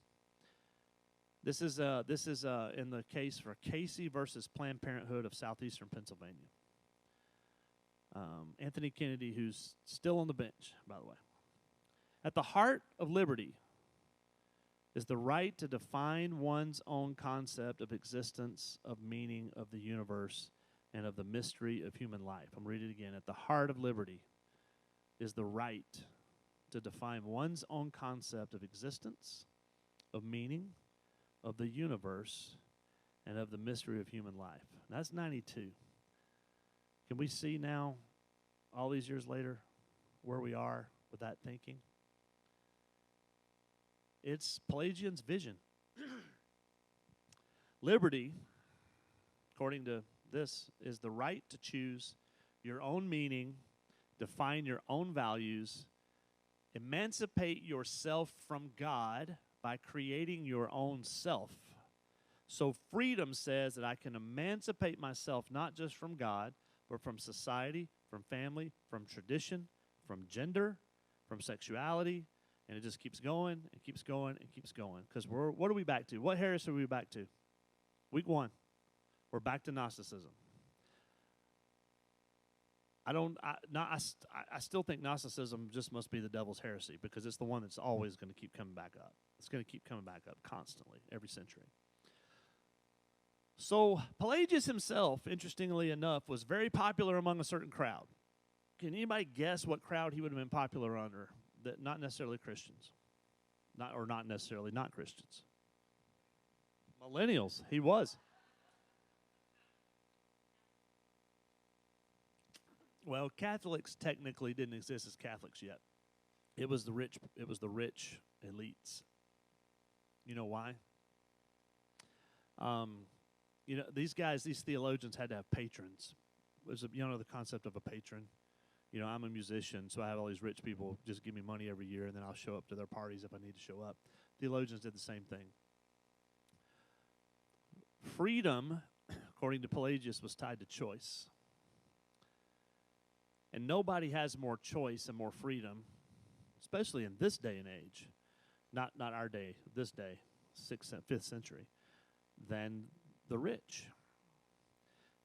This is in the case for Casey versus Planned Parenthood of Southeastern Pennsylvania. Anthony Kennedy, who's still on the bench, by the way. At the heart of liberty is the right to define one's own concept of existence, of meaning, of the universe, and of the mystery of human life. I'm reading it again. At the heart of liberty is the right to define one's own concept of existence, of meaning, of the universe, and of the mystery of human life. That's 92. Can we see now, all these years later, where we are with that thinking? It's Pelagian's vision. Liberty, according to this, is the right to choose your own meaning, define your own values, emancipate yourself from God by creating your own self. So freedom says that I can emancipate myself not just from God, but from society, from family, from tradition, from gender, from sexuality, and it just keeps going and keeps going and keeps going. Because what are we back to? What heresy are we back to? Week 1, we're back to Gnosticism. I still think Gnosticism just must be the devil's heresy because it's the one that's always going to keep coming back up. It's going to keep coming back up constantly, every century. So Pelagius himself, interestingly enough, was very popular among a certain crowd. Can anybody guess what crowd he would have been popular under? That not necessarily Christians, not necessarily not Christians. Millennials. He was. Well, Catholics technically didn't exist as Catholics yet. It was the rich. It was the rich elites. You know why? These guys, these theologians had to have patrons. The concept of a patron. I'm a musician, so I have all these rich people just give me money every year, and then I'll show up to their parties if I need to show up. Theologians did the same thing. Freedom, according to Pelagius, was tied to choice. And nobody has more choice and more freedom, especially in this day and age, not our day, this day, 6th, 5th century, than the rich.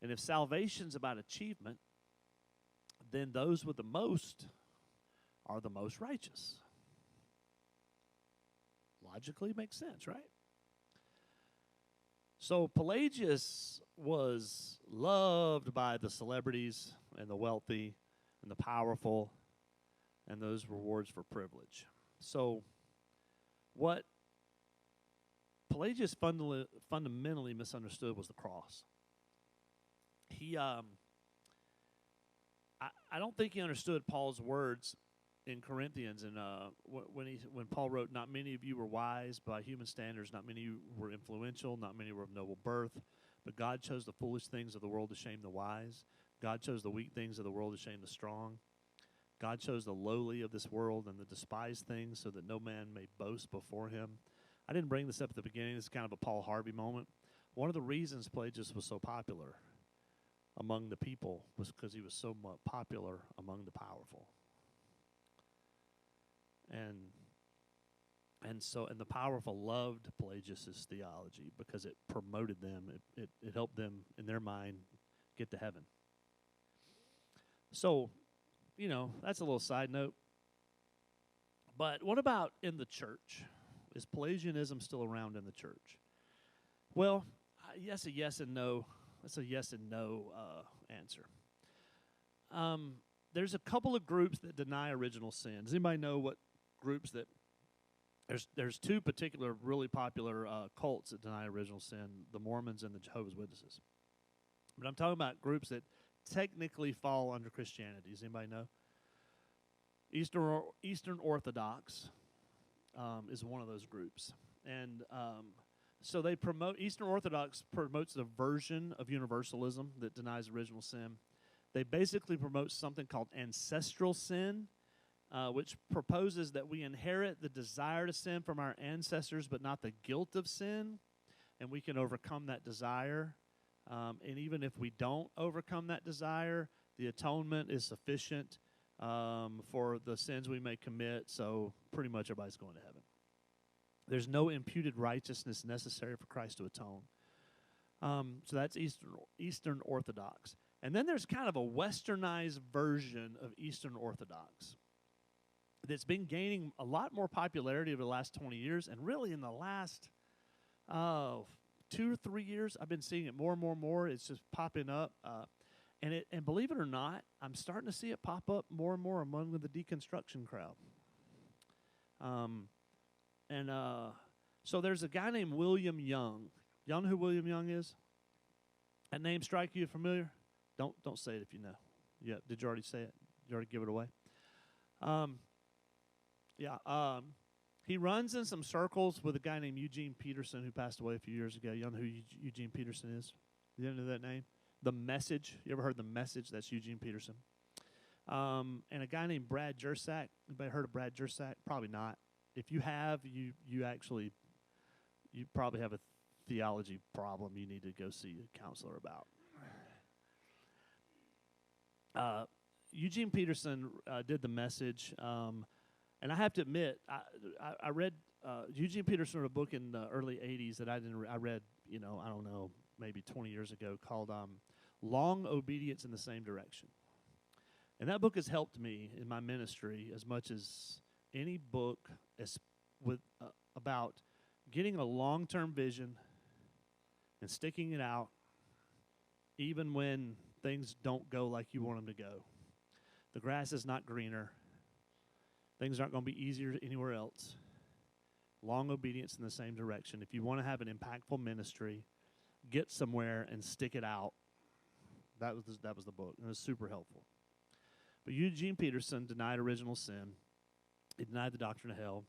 And if salvation's about achievement, then those with the most are the most righteous. Logically makes sense, right? So Pelagius was loved by the celebrities and the wealthy and the powerful and those rewards for privilege. So what Pelagius fundamentally misunderstood was the cross. I don't think he understood Paul's words in Corinthians, and when Paul wrote, "Not many of you were wise by human standards, not many of you were influential, not many were of noble birth, but God chose the foolish things of the world to shame the wise. God chose the weak things of the world to shame the strong. God chose the lowly of this world and the despised things so that no man may boast before him." I didn't bring this up at the beginning. This is kind of a Paul Harvey moment. One of the reasons Pelagius was so popular among the people was because he was so much popular among the powerful. And the powerful loved Pelagius' theology because it promoted them. It helped them, in their mind, get to heaven. So, that's a little side note. But what about in the church? Is Pelagianism still around in the church? Well, yes and no. That's a yes and no answer. There's a couple of groups that deny original sin. Does anybody know what groups that... There's two particular really popular cults that deny original sin, the Mormons and the Jehovah's Witnesses. But I'm talking about groups that technically fall under Christianity. Does anybody know? Eastern Orthodox is one of those groups. And so they promote, Eastern Orthodox promotes the version of universalism that denies original sin. They basically promote something called ancestral sin, which proposes that we inherit the desire to sin from our ancestors, but not the guilt of sin, and we can overcome that desire. And even if we don't overcome that desire, the atonement is sufficient for the sins we may commit, so pretty much everybody's going to heaven. There's no imputed righteousness necessary for Christ to atone. So that's Eastern Orthodox. And then there's kind of a westernized version of Eastern Orthodox that's been gaining a lot more popularity over the last 20 years, and really in the last 2 or 3 years, I've been seeing it more and more and more. It's just popping up. And believe it or not, I'm starting to see it pop up more and more among the deconstruction crowd. So there's a guy named William Young. Y'all know who William Young is? That name strike you familiar? Don't say it if you know. Yeah, did you already say it? Did you already give it away? He runs in some circles with a guy named Eugene Peterson who passed away a few years ago. You know who Eugene Peterson is? You know that name? The Message. You ever heard The Message? That's Eugene Peterson. And a guy named Brad Jersak. Anybody heard of Brad Jersak? Probably not. If you have, you probably have a theology problem you need to go see a counselor about. Eugene Peterson did the message, and I have to admit, I read Eugene Peterson wrote a book in the early '80s that I read, I don't know, maybe 20 years ago, called "Long Obedience in the Same Direction," and that book has helped me in my ministry as much as any book about getting a long-term vision and sticking it out, even when things don't go like you want them to go. The grass is not greener. Things aren't going to be easier anywhere else. Long obedience in the same direction. If you want to have an impactful ministry, get somewhere and stick it out. That was the book, and it was super helpful. But Eugene Peterson denied original sin. He denied the doctrine of hell,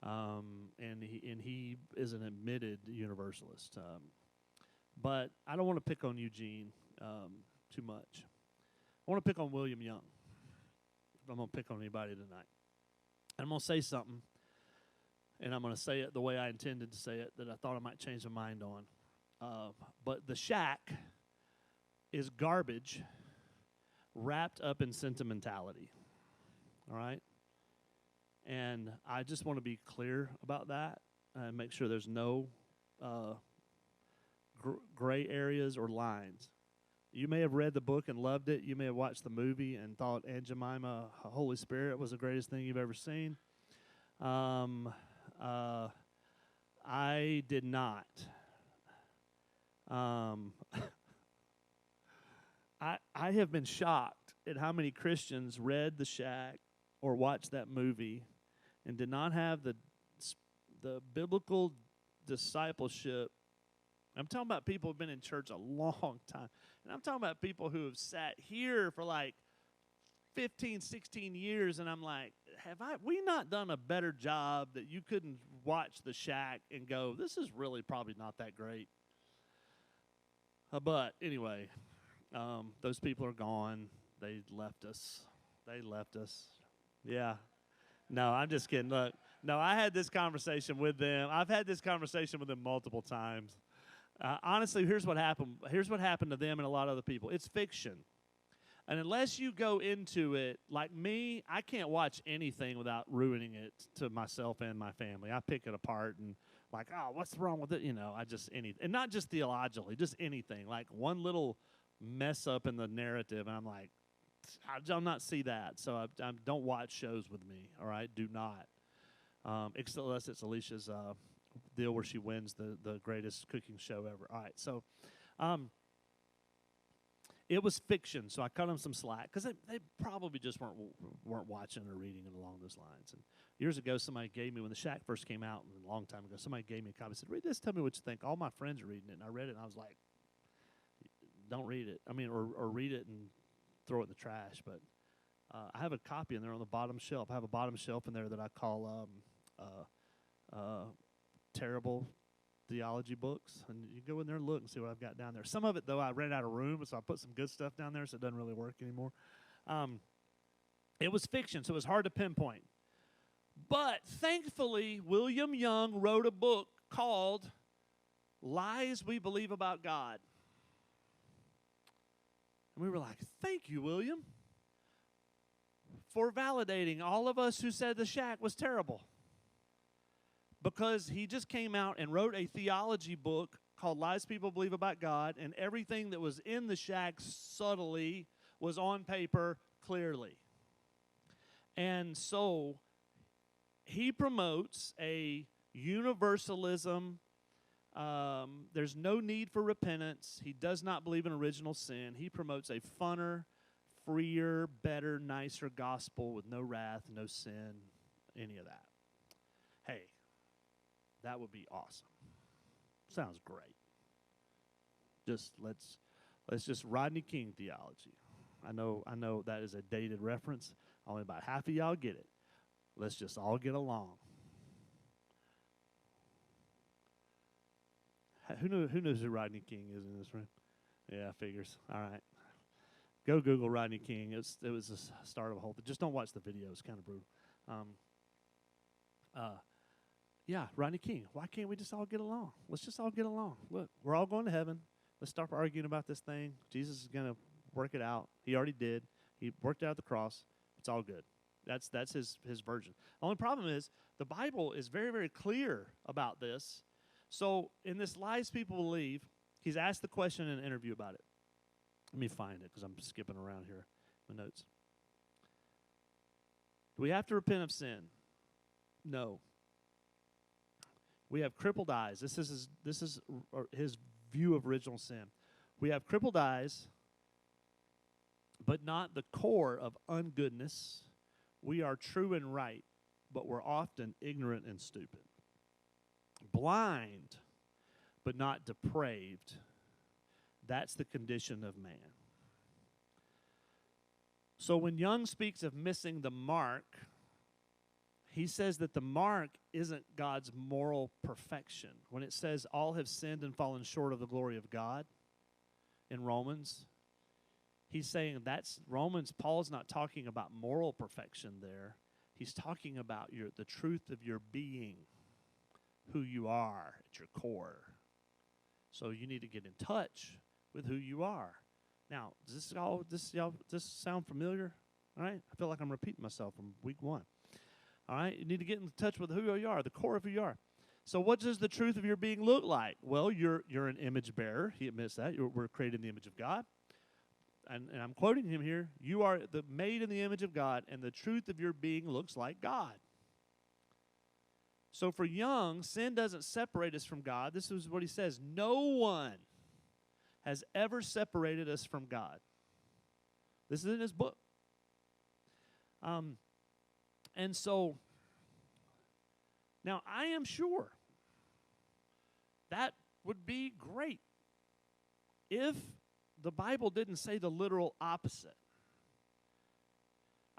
and he is an admitted universalist. But I don't want to pick on Eugene too much. I want to pick on William Young. If I'm going to pick on anybody tonight, I'm going to say something, and I'm going to say it the way I intended to say it, that I thought I might change my mind on. But the shack is garbage wrapped up in sentimentality. All right? And I just want to be clear about that and make sure there's no gray areas or lines. You may have read the book and loved it. You may have watched the movie and thought Aunt Jemima, Holy Spirit, was the greatest thing you've ever seen. I did not. I have been shocked at how many Christians read The Shack or watched that movie and did not have the biblical discipleship. I'm talking about people who've been in church a long time. And I'm talking about people who have sat here for like 15, 16 years, and I'm like, have we not done a better job that you couldn't watch The Shack and go, this is really probably not that great? But anyway, those people are gone. They left us. Yeah. No, I'm just kidding. Look, no, I had this conversation with them. I've had this conversation with them multiple times. Honestly, here's what happened. Here's what happened to them and a lot of other people. It's fiction. And unless you go into it, like me, I can't watch anything without ruining it to myself and my family. I pick it apart and like, oh, what's wrong with it? I just anything. And not just theologically, just anything. Like one little mess up in the narrative, and I'm like, I'll not see that. So I don't watch shows with me, all right? Do not. Unless it's Alicia's deal where she wins the greatest cooking show ever. All right, so it was fiction, so I cut them some slack because they probably just weren't watching or reading it along those lines. And years ago, somebody gave me, when The Shack first came out, a long time ago, somebody gave me a copy and said, read this, tell me what you think. All my friends are reading it, and I read it, and I was like, don't read it. I mean, or read it and throw it in the trash. But I have a copy in there on the bottom shelf. I have a bottom shelf in there that I call terrible theology books, and you go in there and look and see what I've got down there. Some of it, though, I ran out of room, so I put some good stuff down there, so it doesn't really work anymore. It was fiction, so it was hard to pinpoint. But thankfully, William Young wrote a book called Lies We Believe About God. And we were like, thank you, William, for validating all of us who said The Shack was terrible. Because he just came out and wrote a theology book called Lies People Believe About God, and everything that was in The Shack subtly was on paper clearly. And so he promotes a universalism. There's no need for repentance. He does not believe in original sin. He promotes a funner, freer, better, nicer gospel with no wrath, no sin, any of that. Hey, that would be awesome. Sounds great. Let's just Rodney King theology. I know that is a dated reference. Only about half of y'all get it. Let's just all get along. Who knows who Rodney King is in this room? Yeah, figures. All right. Go Google Rodney King. It was the start of a whole thing. Just don't watch the video. It's kind of brutal. Yeah, Rodney King. Why can't we just all get along? Let's just all get along. Look, we're all going to heaven. Let's stop arguing about this thing. Jesus is going to work it out. He already did. He worked out the cross. It's all good. That's his version. The only problem is the Bible is very, very clear about this. So in this Lies People Believe, he's asked the question in an interview about it. Let me find it because I'm skipping around here. My notes. Do we have to repent of sin? No. We have crippled eyes. This is his view of original sin. We have crippled eyes, but not the core of ungoodness. We are true and right, but we're often ignorant and stupid. Blind, but not depraved. That's the condition of man. So when Young speaks of missing the mark, he says that the mark isn't God's moral perfection. When it says all have sinned and fallen short of the glory of God in Romans, he's saying that's Romans. Paul's not talking about moral perfection there. He's talking about the truth of your being, who you are at your core. So you need to get in touch with who you are. Now, does this sound familiar? All right? I feel like I'm repeating myself from week 1. All right? You need to get in touch with who you are, the core of who you are. So what does the truth of your being look like? Well, you're an image bearer. He admits that. We're created in the image of God. And I'm quoting him here. You are made in the image of God, and the truth of your being looks like God. So for Young, sin doesn't separate us from God. This is what he says. No one has ever separated us from God. This is in his book. And so, now I am sure that would be great if the Bible didn't say the literal opposite.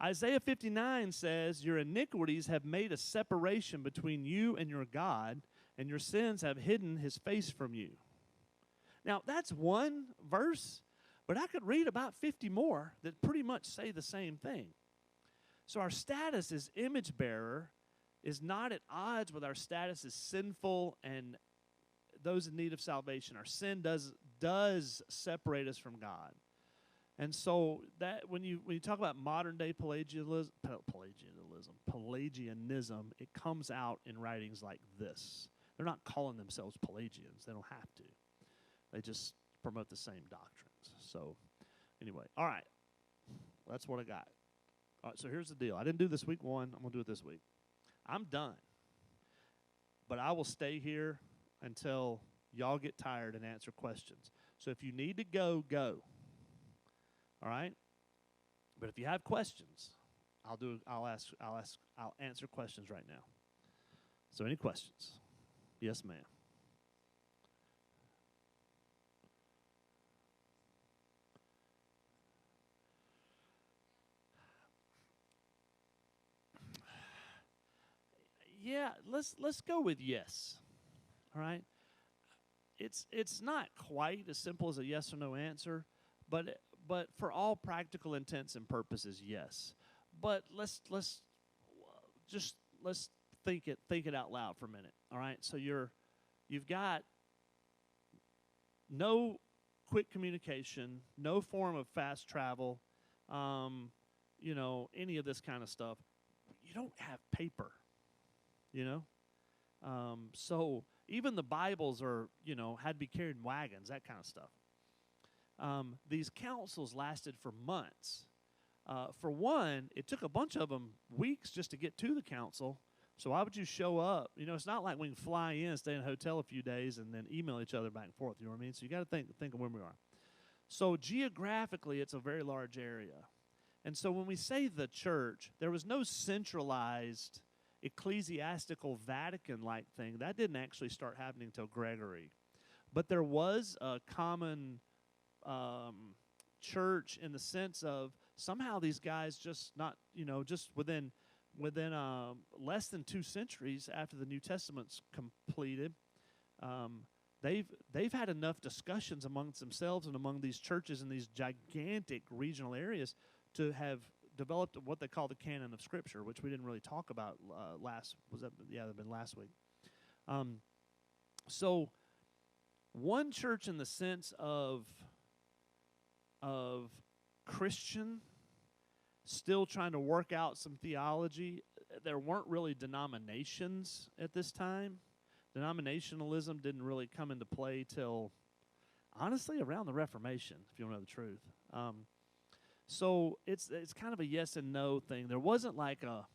Isaiah 59 says, your iniquities have made a separation between you and your God, and your sins have hidden his face from you. Now, that's one verse, but I could read about 50 more that pretty much say the same thing. So our status as image bearer is not at odds with our status as sinful and those in need of salvation. Our sin does separate us from God. And so that when you talk about modern day Pelagianism, it comes out in writings like this. They're not calling themselves Pelagians. They don't have to. They just promote the same doctrines. So anyway, all right. That's what I got. All right, so here's the deal. I didn't do this week 1. I'm going to do it this week. I'm done. But I will stay here until y'all get tired and answer questions. So if you need to go, go. All right? But if you have questions, I'll answer questions right now. So any questions? Yes, ma'am. Yeah, let's go with yes. All right? It's not quite as simple as a yes or no answer, but for all practical intents and purposes, yes. But let's think it out loud for a minute. All right? So you've got no quick communication, no form of fast travel, any of this kind of stuff. You don't have paper. So even the Bibles had to be carried in wagons, that kind of stuff. These councils lasted for months. For one, it took a bunch of them weeks just to get to the council. So why would you show up? It's not like we can fly in, stay in a hotel a few days, and then email each other back and forth. You know what I mean? So you got to think of where we are. So geographically, it's a very large area. And so when we say the church, there was no centralized ecclesiastical Vatican-like thing. That didn't actually start happening until Gregory. But there was a common church in the sense of somehow these guys just within less than 2 centuries after the New Testament's completed, they've had enough discussions amongst themselves and among these churches in these gigantic regional areas to have developed what they call the canon of Scripture, which we didn't really talk about that'd been last week. So one church in the sense of Christian still trying to work out some theology. There weren't really denominations at this time. Denominationalism didn't really come into play till, honestly, around the Reformation, if you want to know the truth. So it's kind of a yes and no thing. There wasn't like a,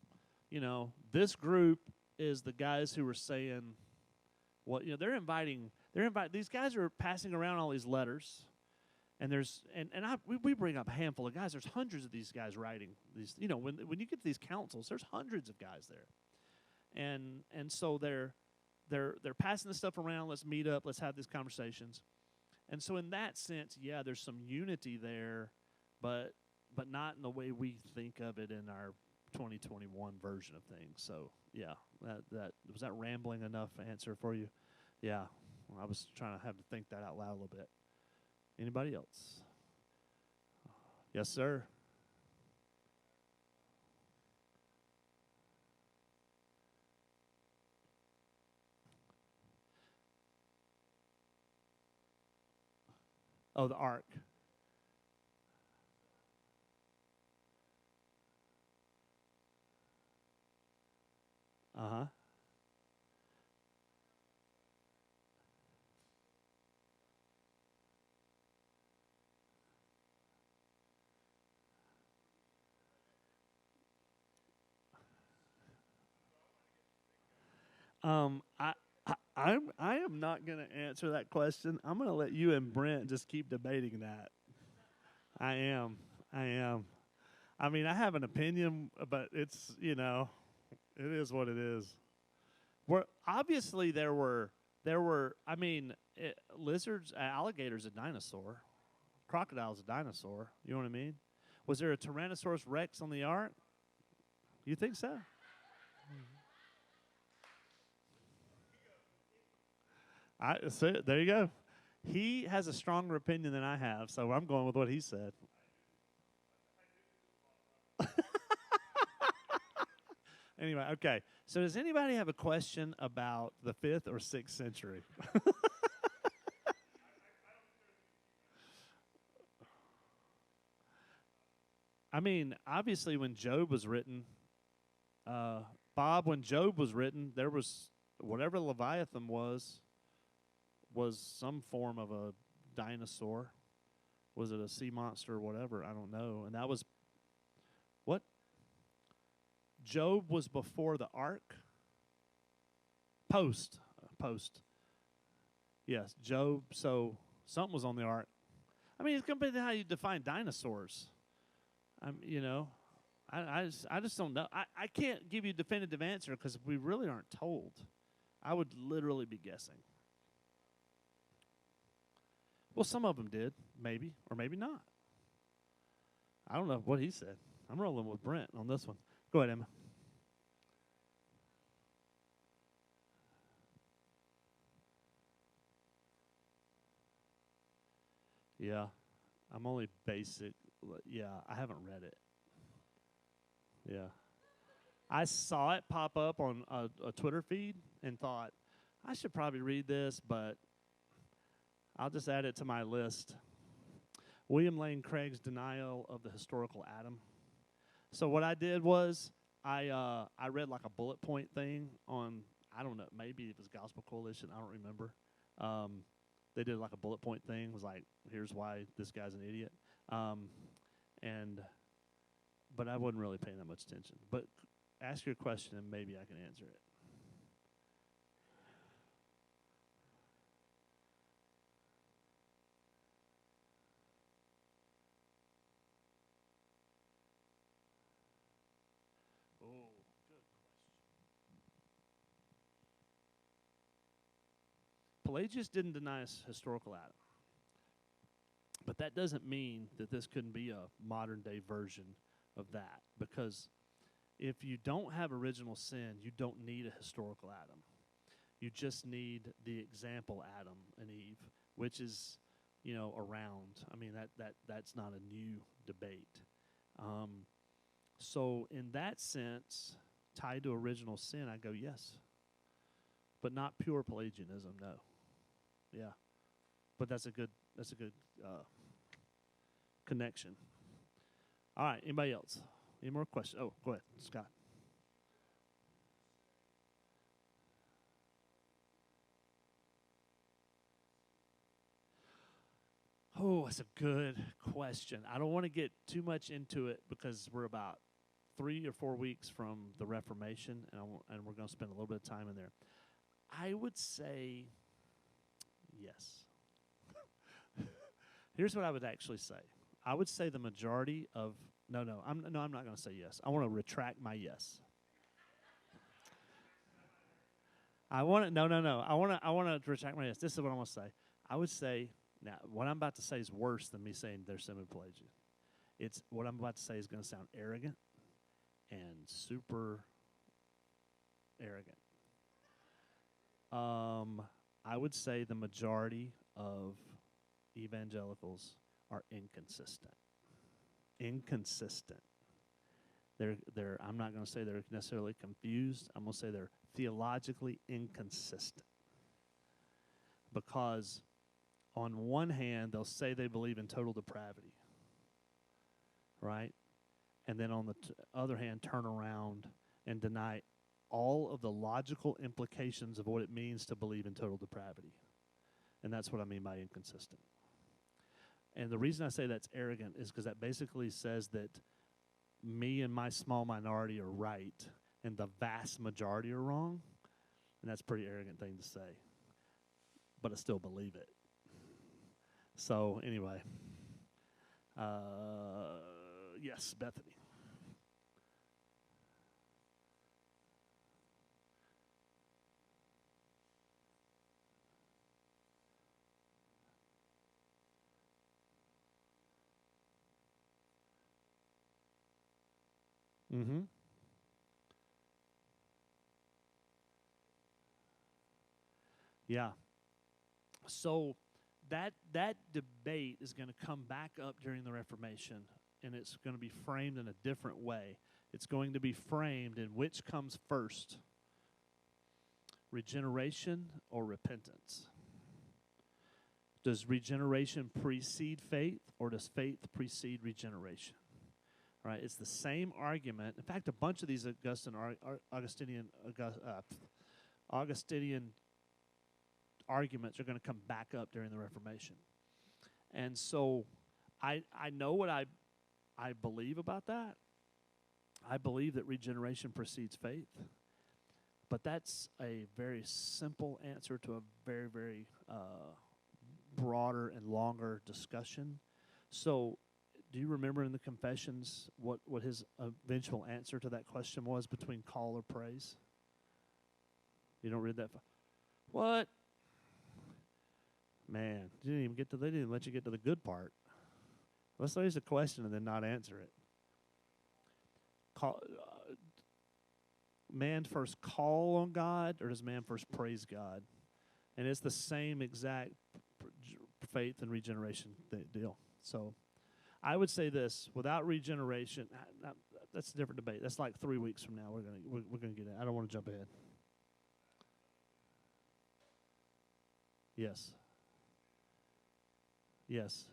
this group is the guys who were saying what, they're inviting these guys are passing around all these letters, and we bring up a handful of guys. There's hundreds of these guys writing these. When you get to these councils, there's hundreds of guys there, and so they're passing this stuff around. Let's meet up. Let's have these conversations. And so in that sense, yeah, there's some unity there, but not in the way we think of it in our 2021 version of things. So yeah, that was that rambling enough answer for you? Yeah, I was trying to have to think that out loud a little bit. Anybody else? Yes, sir. Oh, the ark. Uh-huh. I am not going to answer that question. I'm going to let you and Brent just keep debating that. I am. I am. I mean, I have an opinion, but it's, it is what it is. Obviously I mean, lizards, alligators, a dinosaur, crocodile's a dinosaur. You know what I mean? Was there a Tyrannosaurus Rex on the ark? You think so? There you go. He has a stronger opinion than I have, so I'm going with what he said. Anyway, okay. So does anybody have a question about the 5th or 6th century? I mean, obviously when Job was written, Bob, when Job was written, there was whatever Leviathan was some form of a dinosaur. Was it a sea monster or whatever? I don't know. And that was what? Job was before the ark? Post. Yes, Job. So something was on the ark. I mean, it's going to be how you define dinosaurs. I just don't know. I can't give you a definitive answer because we really aren't told. I would literally be guessing. Well, some of them did, maybe, or maybe not. I don't know what he said. I'm rolling with Brent on this one. Go ahead, Emma. Yeah, I'm only basic. Yeah, I haven't read it. Yeah. I saw it pop up on a Twitter feed and thought, I should probably read this, but I'll just add it to my list. William Lane Craig's Denial of the Historical Adam. So what I did was I read like a bullet point thing on, I don't know, maybe it was Gospel Coalition, I don't remember. They did like a bullet point thing, was like, here's why this guy's an idiot. But I wasn't really paying that much attention. But ask your question and maybe I can answer it. Oh, good question. Pelagius didn't deny historical Adam. But that doesn't mean that this couldn't be a modern day version of that. Because if you don't have original sin, you don't need a historical Adam. You just need the example Adam and Eve, which is, around. I mean, that's not a new debate. So in that sense, tied to original sin, I go yes. But not pure Pelagianism, no. Yeah. But that's a good connection. All right, anybody else? Any more questions? Oh, go ahead, Scott. Oh, that's a good question. I don't want to get too much into it because we're about 3 or 4 weeks from the Reformation, and we're going to spend a little bit of time in there. I would say yes. Here's what I would actually say. I would say the majority of I'm not going to say yes. I want to retract my yes. I want to I want to retract my yes. This is what I want to say. I would say now what I'm about to say is worse than me saying they're semi-Pelagian. It's what I'm about to say is going to sound arrogant and super arrogant. I would say the majority of evangelicals are inconsistent. Inconsistent. I'm not going to say they're necessarily confused. I'm going to say they're theologically inconsistent. Because on one hand, they'll say they believe in total depravity, right? And then on the other hand, turn around and deny all of the logical implications of what it means to believe in total depravity. And that's what I mean by inconsistent. And the reason I say that's arrogant is because that basically says that me and my small minority are right and the vast majority are wrong. And that's a pretty arrogant thing to say. But I still believe it. So, anyway. Yes, Bethany. Mm-hmm. Yeah. So that debate is going to come back up during the Reformation, and it's going to be framed in a different way. It's going to be framed in which comes first, regeneration or repentance. Does regeneration precede faith, or does faith precede regeneration? All right, it's the same argument. In fact, a bunch of these Augustinian arguments are going to come back up during the Reformation. And so I know what I believe about that. I believe that regeneration precedes faith. But that's a very simple answer to a very, very broader and longer discussion. So do you remember in the Confessions what his eventual answer to that question was between call or praise? You don't read that? What? Man, they didn't let you get to the good part. Let's raise a question and then not answer it. Man first call on God, or does man first praise God? And it's the same exact faith and regeneration deal. So I would say this: without regeneration, that's a different debate. That's like 3 weeks from now. We're gonna get it. I don't want to jump ahead. Yes. Yes.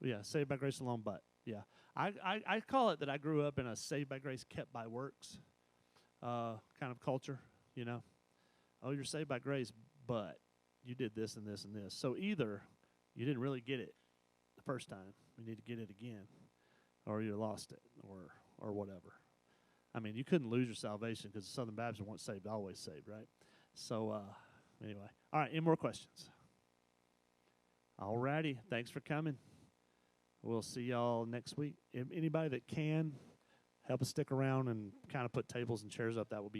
Yeah, saved by grace alone, but yeah. I call it that I grew up in a saved by grace, kept by works kind of culture, you know. Oh, you're saved by grace, but you did this and this and this. So either you didn't really get it the first time, you need to get it again, or you lost it, or whatever. I mean, you couldn't lose your salvation because the Southern Baptists weren't saved, always saved, right? So anyway. All right, any more questions? All righty. Thanks for coming. We'll see y'all next week. If anybody that can help us stick around and kind of put tables and chairs up, that would be